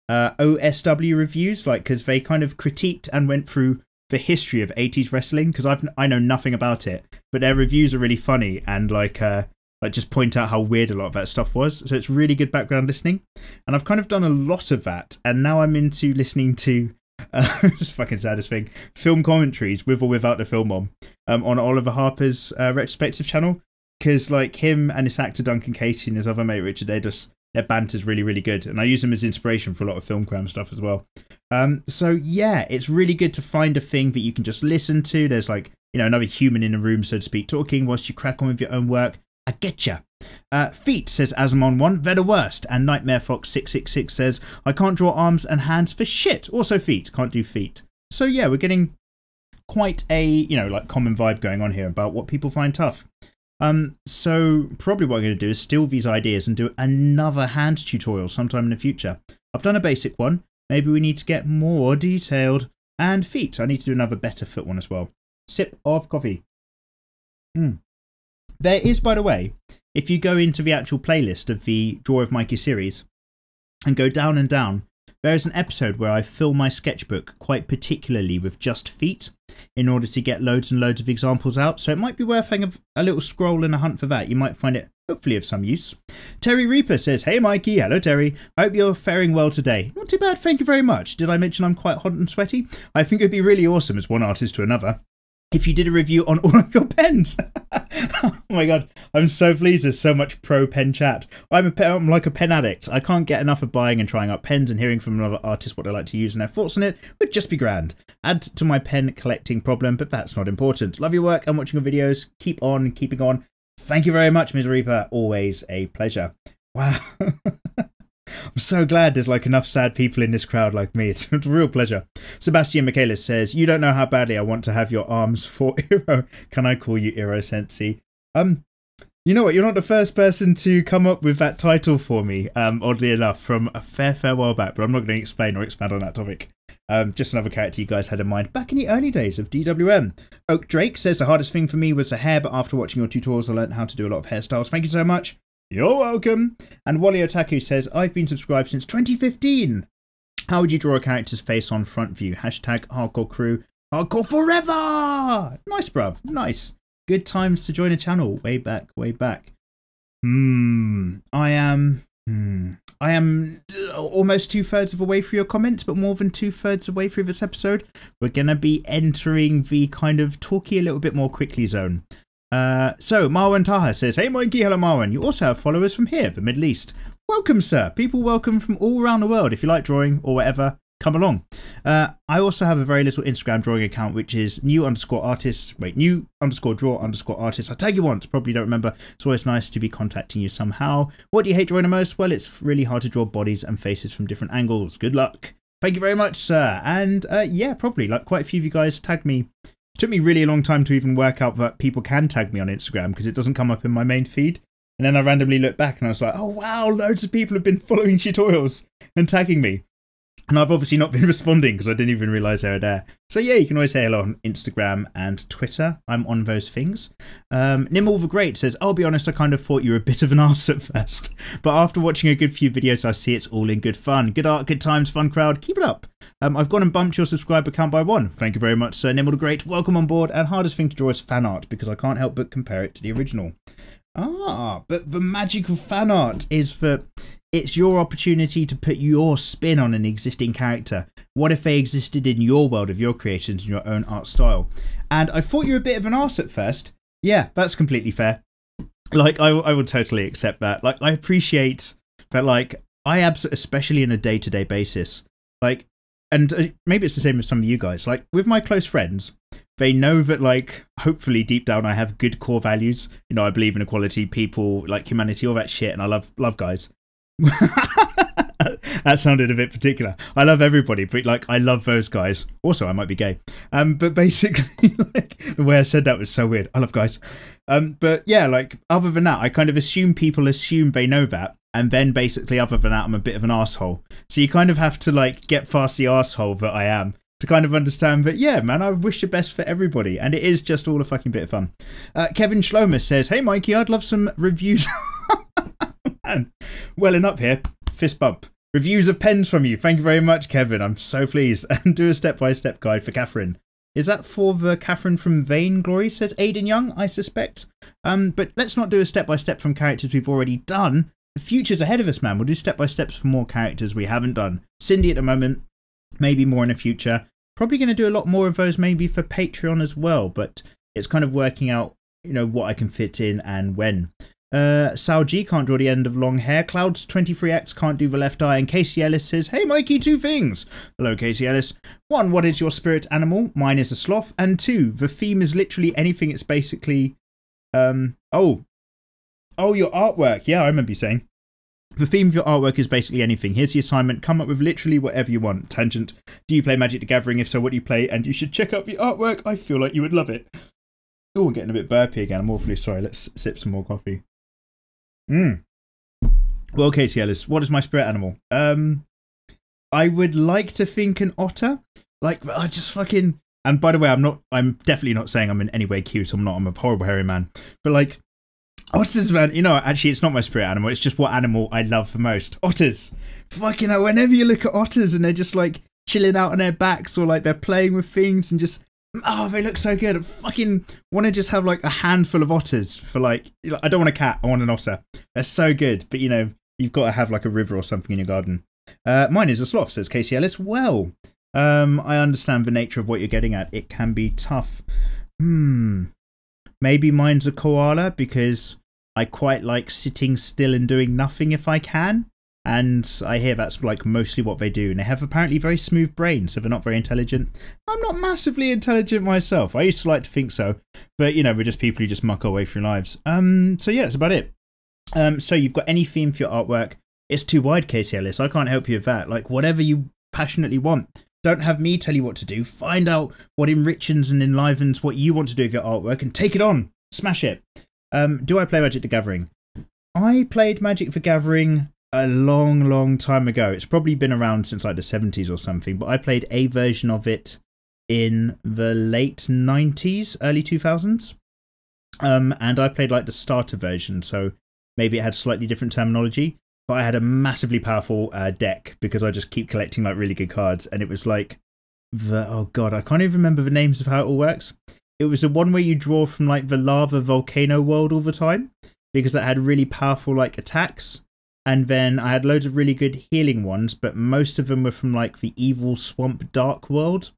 OSW reviews, like, because they kind of critiqued and went through the history of 80s wrestling, because I know nothing about it, but their reviews are really funny and like just point out how weird a lot of that stuff was. So it's really good background listening, and I've kind of done a lot of that, and now I'm into listening to just fucking saddest thing, film commentaries with or without the film on Oliver Harper's retrospective channel, because like him and this actor Duncan Casey and his other mate Richard, their banter's really, really good, and I use them as inspiration for a lot of film cram stuff as well. So yeah, it's really good to find a thing that you can just listen to. There's like, you know, another human in the room, so to speak, talking whilst you crack on with your own work. I getcha. Feet says Asmon1, they're the worst. And Nightmare Fox 666 says, I can't draw arms and hands for shit. Also feet, can't do feet. So yeah, we're getting quite a, you know, like common vibe going on here about what people find tough. So probably what I'm going to do is steal these ideas and do another hand tutorial sometime in the future. I've done a basic one. Maybe we need to get more detailed. And feet, I need to do another better foot one as well. Sip of coffee. There is, by the way, if you go into the actual playlist of the Draw of Mikey series and go down and down, there is an episode where I fill my sketchbook quite particularly with just feet in order to get loads and loads of examples out. So it might be worth having a little scroll and a hunt for that. You might find it hopefully of some use. Terry Reaper says, hey Mikey, hello Terry. I hope you're faring well today. Not too bad, thank you very much. Did I mention I'm quite hot and sweaty? I think it'd be really awesome as one artist to another if you did a review on all of your pens. Oh my god, I'm so pleased there's so much pro pen chat. I'm like a pen addict. I can't get enough of buying and trying out pens, and hearing from another artist what they like to use and their thoughts on it would just be grand. Add to my pen collecting problem, but that's not important. Love your work and watching your videos. Keep on keeping on. Thank you very much, Ms. Reaper. Always a pleasure. Wow. I'm so glad there's like enough sad people in this crowd like me. It's a real pleasure. Sebastian Michaelis says, you don't know how badly I want to have your arms for Iro. Can I call you Iro Sensi? You know what? You're not the first person to come up with that title for me, oddly enough, from a fair while back, but I'm not going to explain or expand on that topic. Just another character you guys had in mind back in the early days of DWM. Oak Drake says the hardest thing for me was the hair, but after watching your tutorials, I learned how to do a lot of hairstyles. Thank you so much. You're welcome. And Wally Otaku says, I've been subscribed since 2015. How would you draw a character's face on front view? Hashtag hardcore crew. Hardcore forever! Nice, bruv. Nice. Good times to join a channel. Way back, way back. I am almost 2/3 of the way through your comments, but more than 2/3 of the way through this episode. We're going to be entering the kind of talky a little bit more quickly zone. So Marwan Taha says, hey Mikey, hello Marwan. You also have followers from here, the Middle East. Welcome, sir. People welcome from all around the world. If you like drawing or whatever, come along. I also have a very little Instagram drawing account, which is new_artist. Wait, new_draw_artist. I tag you once, probably don't remember. It's always nice to be contacting you somehow. What do you hate drawing the most? Well, it's really hard to draw bodies and faces from different angles. Good luck. Thank you very much, sir. And yeah, probably like quite a few of you guys tagged me. It took me really a long time to even work out that people can tag me on Instagram because it doesn't come up in my main feed. And then I randomly looked back and I was like, oh wow, loads of people have been following tutorials and tagging me. And I've obviously not been responding because I didn't even realise they were there. So yeah, you can always say hello on Instagram and Twitter. I'm on those things. Nimble the Great says, I'll be honest, I kind of thought you were a bit of an arse at first. But after watching a good few videos, I see it's all in good fun. Good art, good times, fun crowd. Keep it up. I've gone and bumped your subscriber count by 1. Thank you very much, sir. Nimble the Great. Welcome on board. And hardest thing to draw is fan art because I can't help but compare it to the original. But the magic of fan art is that it's your opportunity to put your spin on an existing character. What if they existed in your world of your creations and your own art style? And I thought you were a bit of an arse at first. Yeah, that's completely fair. Like, I would totally accept that. Like, I appreciate that, like, especially in a day-to-day basis, like, and maybe it's the same with some of you guys, like, with my close friends, they know that, like, hopefully deep down I have good core values. You know, I believe in equality, people, like, humanity, all that shit, and I love guys. That sounded a bit particular. I love everybody, but like I love those guys. Also, I might be gay. But basically, like the way I said that was so weird. I love guys. But yeah, like other than that, I kind of assume people assume they know that, and then basically other than that, I'm a bit of an asshole. So you kind of have to like get past the asshole that I am to kind of understand that, yeah, man, I wish the best for everybody, and it is just all a fucking bit of fun. Kevin Schlomer says, hey Mikey, I'd love some reviews. Man, welling up here. Fist bump. Reviews of pens from you. Thank you very much, Kevin. I'm so pleased. And do a step-by-step guide for Catherine. Is that for the Catherine from Vainglory, says Aidan Young, I suspect. But let's not do a step-by-step from characters we've already done. The future's ahead of us, man. We'll do step-by-steps for more characters we haven't done. Cindy at the moment, maybe more in the future. Probably going to do a lot more of those maybe for Patreon as well, but it's kind of working out, you know, what I can fit in and when. Sal G can't draw the end of long hair. Clouds23X can't do the left eye. And Casey Ellis says, hey Mikey, 2 things. Hello Casey Ellis. 1, what is your spirit animal? Mine is a sloth. And 2, the theme is literally anything. It's basically your artwork. Yeah, I remember you saying. The theme of your artwork is basically anything. Here's the assignment. Come up with literally whatever you want. Tangent. Do you play Magic the Gathering? If so, what do you play? And you should check out the artwork. I feel like you would love it. Oh, I'm getting a bit burpy again. I'm awfully sorry. Let's sip some more coffee. Well, Katie Ellis, what is my spirit animal? I would like to think an otter. Like, I just fucking... And by the way, I'm definitely not saying I'm in any way cute. I'm a horrible hairy man. But like, otters, man, you know, actually it's not my spirit animal. It's just what animal I love the most. Otters. Fucking hell, whenever you look at otters and they're just like chilling out on their backs or like they're playing with things and just... Oh, they look so good. I fucking want to just have like a handful of otters for like, I don't want a cat, I want an otter. They're so good, but you know, you've got to have like a river or something in your garden. Mine is a sloth, says Casey Ellis. Well, I understand the nature of what you're getting at. It can be tough. Maybe mine's a koala because I quite like sitting still and doing nothing if I can. And I hear that's like mostly what they do. And they have apparently very smooth brains, so they're not very intelligent. I'm not massively intelligent myself. I used to like to think so. But, you know, we're just people who just muck our way through lives. So yeah, that's about it. So you've got any theme for your artwork. It's too wide, Casey Ellis. I can't help you with that. Like, whatever you passionately want. Don't have me tell you what to do. Find out what enriches and enlivens what you want to do with your artwork and take it on. Smash it. Do I play Magic the Gathering? I played Magic the Gathering a long time ago. It's probably been around since like the 70s or something, but I played a version of it in the late 90s, early 2000s. And I played like the starter version, so maybe it had slightly different terminology, but I had a massively powerful deck because I just keep collecting like really good cards, and it was like oh god, I can't even remember the names of how it all works. It was the one where you draw from like the lava volcano world all the time, because that had really powerful like attacks. And then I had loads of really good healing ones, but most of them were from like the evil swamp dark world.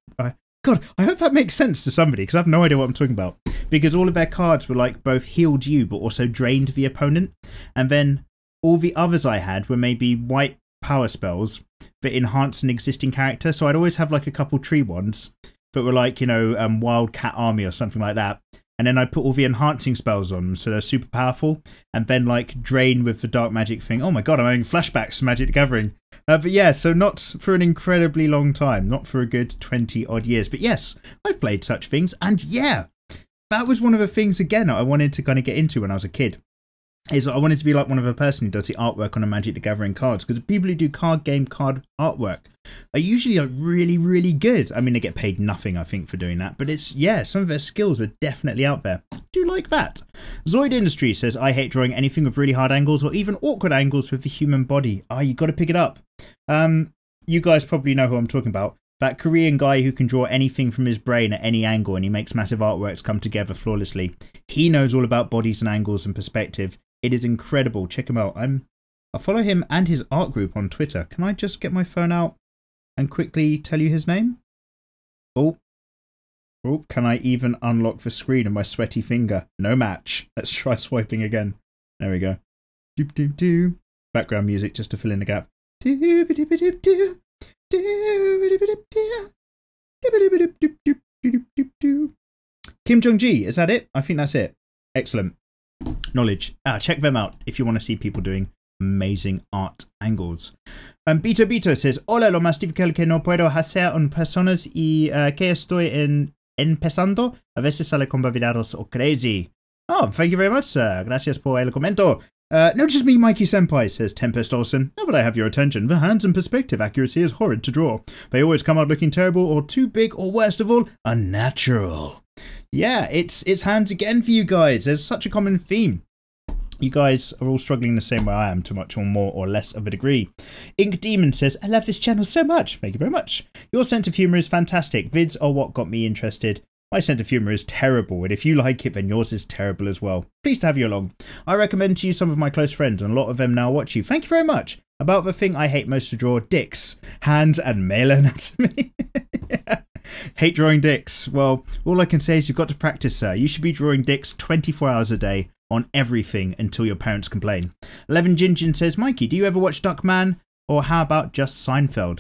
God, I hope that makes sense to somebody, because I have no idea what I'm talking about. Because all of their cards were like both healed you, but also drained the opponent. And then all the others I had were maybe white power spells that enhance an existing character. So I'd always have like a couple tree ones that were like, you know, Wildcat Army or something like that. And then I'd put all the enhancing spells on them, so they're super powerful. And then like drain with the dark magic thing. Oh my god, I'm having flashbacks to Magic the Gathering. But yeah, so not for an incredibly long time, not for a good 20 odd years. But yes, I've played such things. And yeah, that was one of the things again I wanted to kind of get into when I was a kid. Is I wanted to be like one of the person who does the artwork on a Magic the Gathering cards, because the people who do card artwork are usually like really good. I mean, they get paid nothing, I think, for doing that, but it's, yeah, some of their skills are definitely out there. I do like that. Zoid Industry says, I hate drawing anything with really hard angles or even awkward angles with the human body. You got to pick it up. You guys probably know who I'm talking about. That Korean guy who can draw anything from his brain at any angle, and he makes massive artworks come together flawlessly. He knows all about bodies and angles and perspective. It is incredible. Check him out. I'll follow him and his art group on Twitter. Can I just get my phone out and quickly tell you his name? Oh, can I even unlock the screen of my sweaty finger? No match. Let's try swiping again. There we go. Background music just to fill in the gap. Kim Jong-ji, is that it? I think that's it. Excellent. Knowledge. Check them out if you want to see people doing amazing art angles. Bito says, Hola, lo más difícil que no puedo hacer en personas y que estoy empezando. A veces sale con videos o crazy. Oh, thank you very much, sir. Gracias por el comento. No, just me, Mikey Senpai, says Tempest Olsen. Now that I have your attention, the hands and perspective accuracy is horrid to draw. They always come out looking terrible or too big or worst of all, unnatural. Yeah, it's hands again for you guys. There's such a common theme. You guys are all struggling the same way I am, to much or more or less of a degree. Ink Demon says, I love this channel so much. Thank you very much. Your sense of humour is fantastic. Vids are what got me interested. My sense of humour is terrible, and if you like it, then yours is terrible as well. Pleased to have you along. I recommend to you some of my close friends, and a lot of them now watch you. Thank you very much. About the thing I hate most to draw, dicks, hands, and male anatomy. Yeah. Hate drawing dicks. Well, all I can say is you've got to practice, sir. You should be drawing dicks 24 hours a day on everything until your parents complain. 11 Jinjin says, Mikey, do you ever watch Duckman? Or how about just Seinfeld?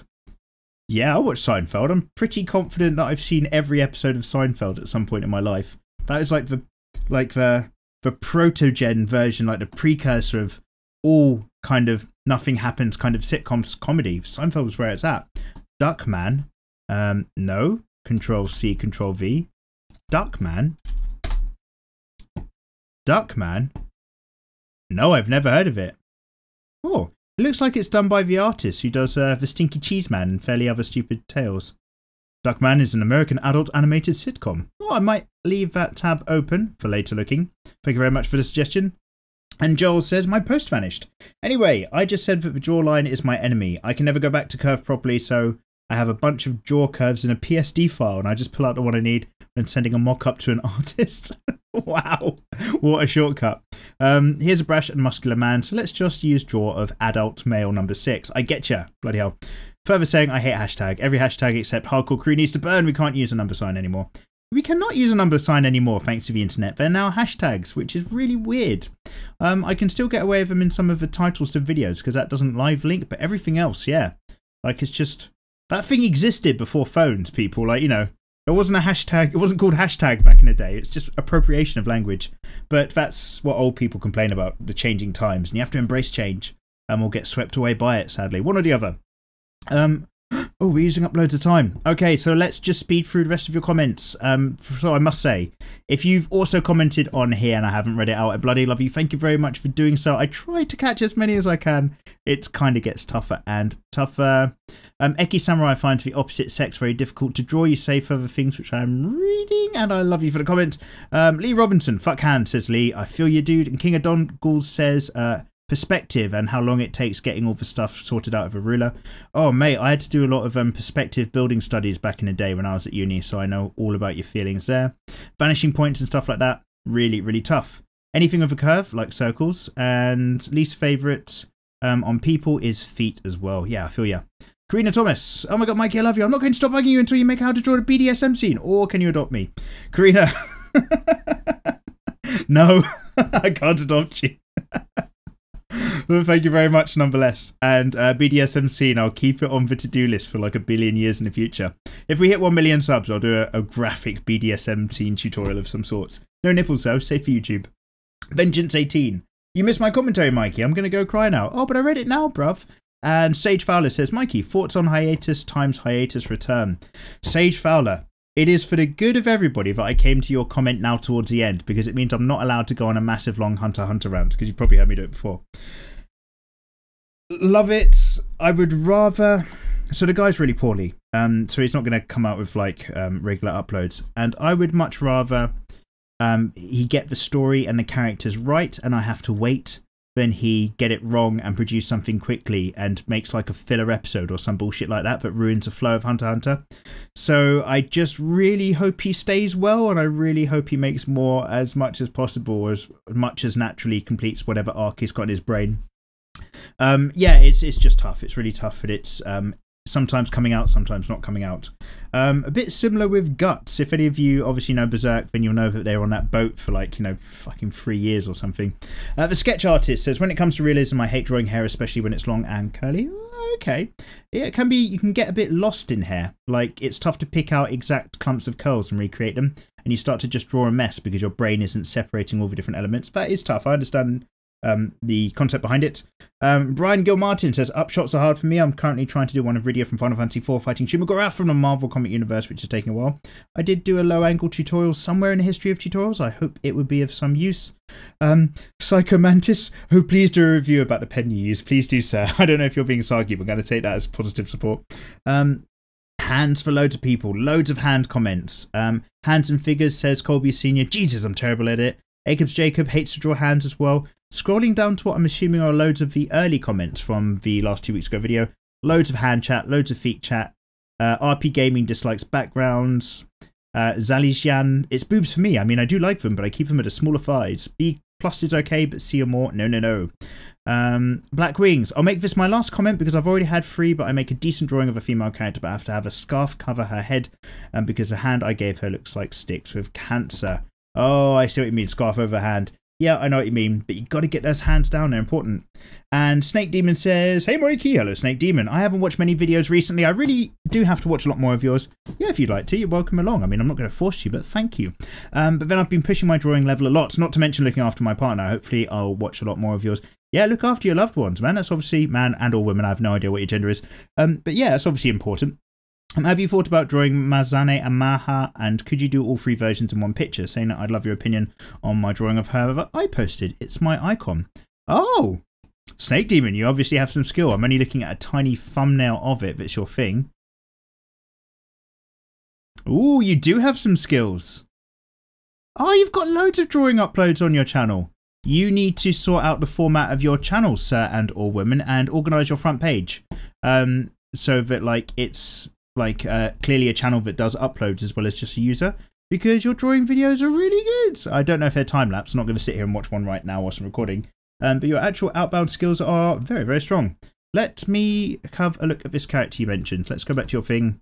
Yeah, I watch Seinfeld. I'm pretty confident that I've seen every episode of Seinfeld at some point in my life. That is like the proto-gen version, like the precursor of all kind of nothing happens kind of sitcoms comedy. Seinfeld was where it's at. Duckman. No. Control C, Control V. Duckman. Duckman? No, I've never heard of it. Oh, it looks like it's done by the artist who does the Stinky Cheese Man and Fairly Other Stupid Tales. Duckman is an American adult animated sitcom. Oh, I might leave that tab open for later looking. Thank you very much for the suggestion. And Joel says, my post vanished. Anyway, I just said that the jawline is my enemy. I can never go back to curve properly, so I have a bunch of jaw curves in a PSD file, and I just pull out the one I need when sending a mock-up to an artist. Wow, what a shortcut. Here's a Brash and Muscular Man, so let's just use draw of adult male number 6. I getcha, bloody hell. Further saying, I hate hashtag. Every hashtag except hardcore crew needs to burn. We can't use a number sign anymore. We cannot use a number sign anymore thanks to the internet. They're now hashtags, which is really weird. I can still get away with them in some of the titles to videos because that doesn't live link, but everything else, yeah. Like, it's just... That thing existed before phones, people. Like, you know, it wasn't a hashtag. It wasn't called hashtag back in the day. It's just appropriation of language. But that's what old people complain about, the changing times. And you have to embrace change, and we'll get swept away by it, sadly. One or the other. Oh, we're using up loads of time. Okay, so let's just speed through the rest of your comments. So I must say, if you've also commented on here and I haven't read it out, I bloody love you. Thank you very much for doing so. I try to catch as many as I can. It kind of gets tougher and tougher. Eki Samurai finds the opposite sex very difficult to draw. You say further things which I'm reading, and I love you for the comment. Lee Robinson, fuck hand, says Lee. I feel you, dude. And King of Dongles says, perspective and how long it takes getting all the stuff sorted out of a ruler. Oh mate, I had to do a lot of perspective building studies back in the day when I was at uni, so I know all about your feelings there. Vanishing points and stuff like that, really tough. Anything with a curve like circles. And least favourite on people is feet as well. Yeah, I feel ya. Karina Thomas, oh my god Mikey, I love you. I'm not going to stop bugging you until you make how to draw a BDSM scene, or can you adopt me? Karina. No, I can't adopt you. Well, thank you very much nonetheless. And BDSM scene, I'll keep it on the to-do list for like a billion years in the future. If we hit 1 million subs, I'll do a graphic BDSM scene tutorial of some sorts. No nipples though, safe for YouTube. Vengeance 18. You missed my commentary, Mikey. I'm going to go cry now. Oh, but I read it now, bruv. And Sage Fowler says, Mikey, thoughts on hiatus times hiatus return. Sage Fowler, it is for the good of everybody that I came to your comment now towards the end, because it means I'm not allowed to go on a massive long Hunter x Hunter rant, because you've probably heard me do it before. Love it. I would rather... So the guy's really poorly, so he's not going to come out with like regular uploads. And I would much rather he get the story and the characters right, and I have to wait, than he get it wrong and produce something quickly and makes like a filler episode or some bullshit like that ruins the flow of Hunter x Hunter. So I just really hope he stays well, and I really hope he makes more as much as possible, as much as naturally completes whatever arc he's got in his brain. Yeah, it's just tough. It's really tough, and it's sometimes coming out, sometimes not coming out. A bit similar with Guts. If any of you obviously know Berserk, then you'll know that they were on that boat for like, you know, fucking 3 years or something. The sketch artist says, when it comes to realism, I hate drawing hair, especially when it's long and curly. Okay. Yeah, it can be, you can get a bit lost in hair. Like, it's tough to pick out exact clumps of curls and recreate them, and you start to just draw a mess because your brain isn't separating all the different elements. That is tough. I understand the concept behind it. Brian Gilmartin says, upshots are hard for me. I'm currently trying to do one of Rydia from Final Fantasy IV fighting Shumagora from the Marvel comic universe, which is taking a while. I did do a low angle tutorial somewhere in the history of tutorials. I hope it would be of some use. Psychomantis, oh please do a review about the pen you use. Please do, sir. I don't know if you're being sarky, but I'm going to take that as positive support. Hands for loads of people. Loads of hand comments. Hands and Figures says, Colby Senior, Jesus, I'm terrible at it. Jacobs Jacob hates to draw hands as well. Scrolling down to what I'm assuming are loads of the early comments from the last 2 weeks ago video. Loads of hand chat, loads of feet chat. RP Gaming dislikes backgrounds. Zalijian, it's boobs for me. I mean, I do like them, but I keep them at a smaller size. B+ is okay, but C or more, no. Black Wings, I'll make this my last comment because I've already had 3, but I make a decent drawing of a female character, but I have to have a scarf cover her head because the hand I gave her looks like sticks with cancer. Oh, I see what you mean, scarf over hand. Yeah, I know what you mean, but you got to get those hands down, they're important. And Snake Demon says, hey Mikey, hello Snake Demon. I haven't watched many videos recently. I really do have to watch a lot more of yours. Yeah, if you'd like to, you're welcome along. I mean, I'm not going to force you, but thank you. But then I've been pushing my drawing level a lot, not to mention looking after my partner. Hopefully I'll watch a lot more of yours. Yeah, look after your loved ones, man. That's obviously man and or women. I have no idea what your gender is. But yeah, that's obviously important. Have you thought about drawing Mazane and Maha, and could you do all 3 versions in one picture? Saying that I'd love your opinion on my drawing of her that I posted. It's my icon. Oh, Snake Demon, you obviously have some skill. I'm only looking at a tiny thumbnail of it, but it's your thing. Ooh, you do have some skills. Oh, you've got loads of drawing uploads on your channel. You need to sort out the format of your channel, sir and or women, and organise your front page. So that like it's like clearly a channel that does uploads as well as just a user, because your drawing videos are really good. I don't know if they're time-lapse. I'm not going to sit here and watch one right now whilst I'm recording. But your actual outbound skills are very, very strong. Let me have a look at this character you mentioned. Let's go back to your thing.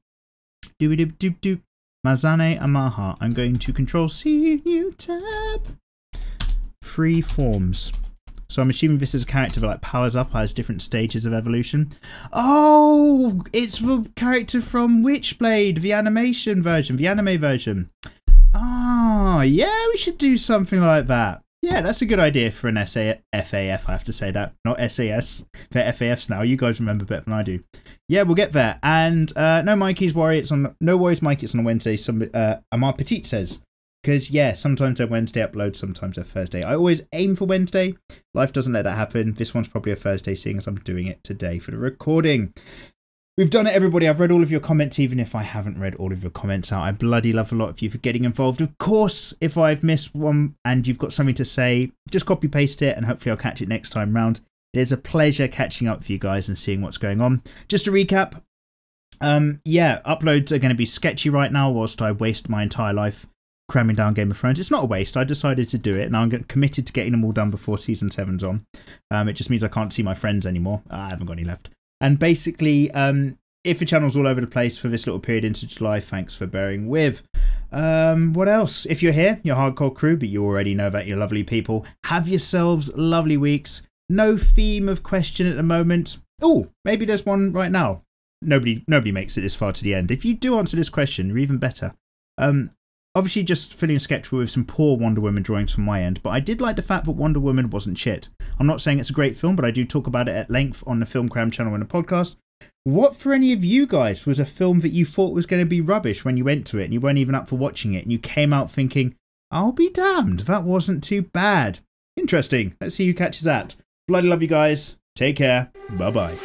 Doop. Mazane Amaha. I'm going to Control-C, new tab. 3 forms. So I'm assuming this is a character that like powers up, has different stages of evolution. Oh, it's the character from Witchblade, the animation version, the anime version. Ah, yeah, we should do something like that. Yeah, that's a good idea for an FAF. I have to say that, not SAS. They're FAFs now. You guys remember better than I do. Yeah, we'll get there. And no Mikey's worry. It's on. No worries, Mikey. It's on a Wednesday. Amar Petit says, because yeah, sometimes they're Wednesday uploads, sometimes they're Thursday. I always aim for Wednesday. Life doesn't let that happen. This one's probably a Thursday, seeing as I'm doing it today for the recording. We've done it, everybody. I've read all of your comments, even if I haven't read all of your comments out. I bloody love a lot of you for getting involved. Of course, if I've missed one and you've got something to say, just copy paste it and hopefully I'll catch it next time round. It is a pleasure catching up with you guys and seeing what's going on. Just to recap, yeah, uploads are going to be sketchy right now whilst I waste my entire life cramming down Game of Thrones. It's not a waste. I decided to do it and I'm committed to getting them all done before season 7's on. It just means I can't see my friends anymore. I haven't got any left. And basically, if the channel's all over the place for this little period into July, thanks for bearing with. What else? If you're here, you're hardcore crew, but you already know that you're lovely people. Have yourselves lovely weeks. No theme of question at the moment. Oh, maybe there's one right now. Nobody makes it this far to the end. If you do answer this question, you're even better. Obviously, just feeling skeptical with some poor Wonder Woman drawings from my end, but I did like the fact that Wonder Woman wasn't shit. I'm not saying it's a great film, but I do talk about it at length on the Film Cram channel and the podcast. What for any of you guys was a film that you thought was going to be rubbish when you went to it and you weren't even up for watching it and you came out thinking, I'll be damned, that wasn't too bad. Interesting. Let's see who catches that. Bloody love you guys. Take care. Bye-bye.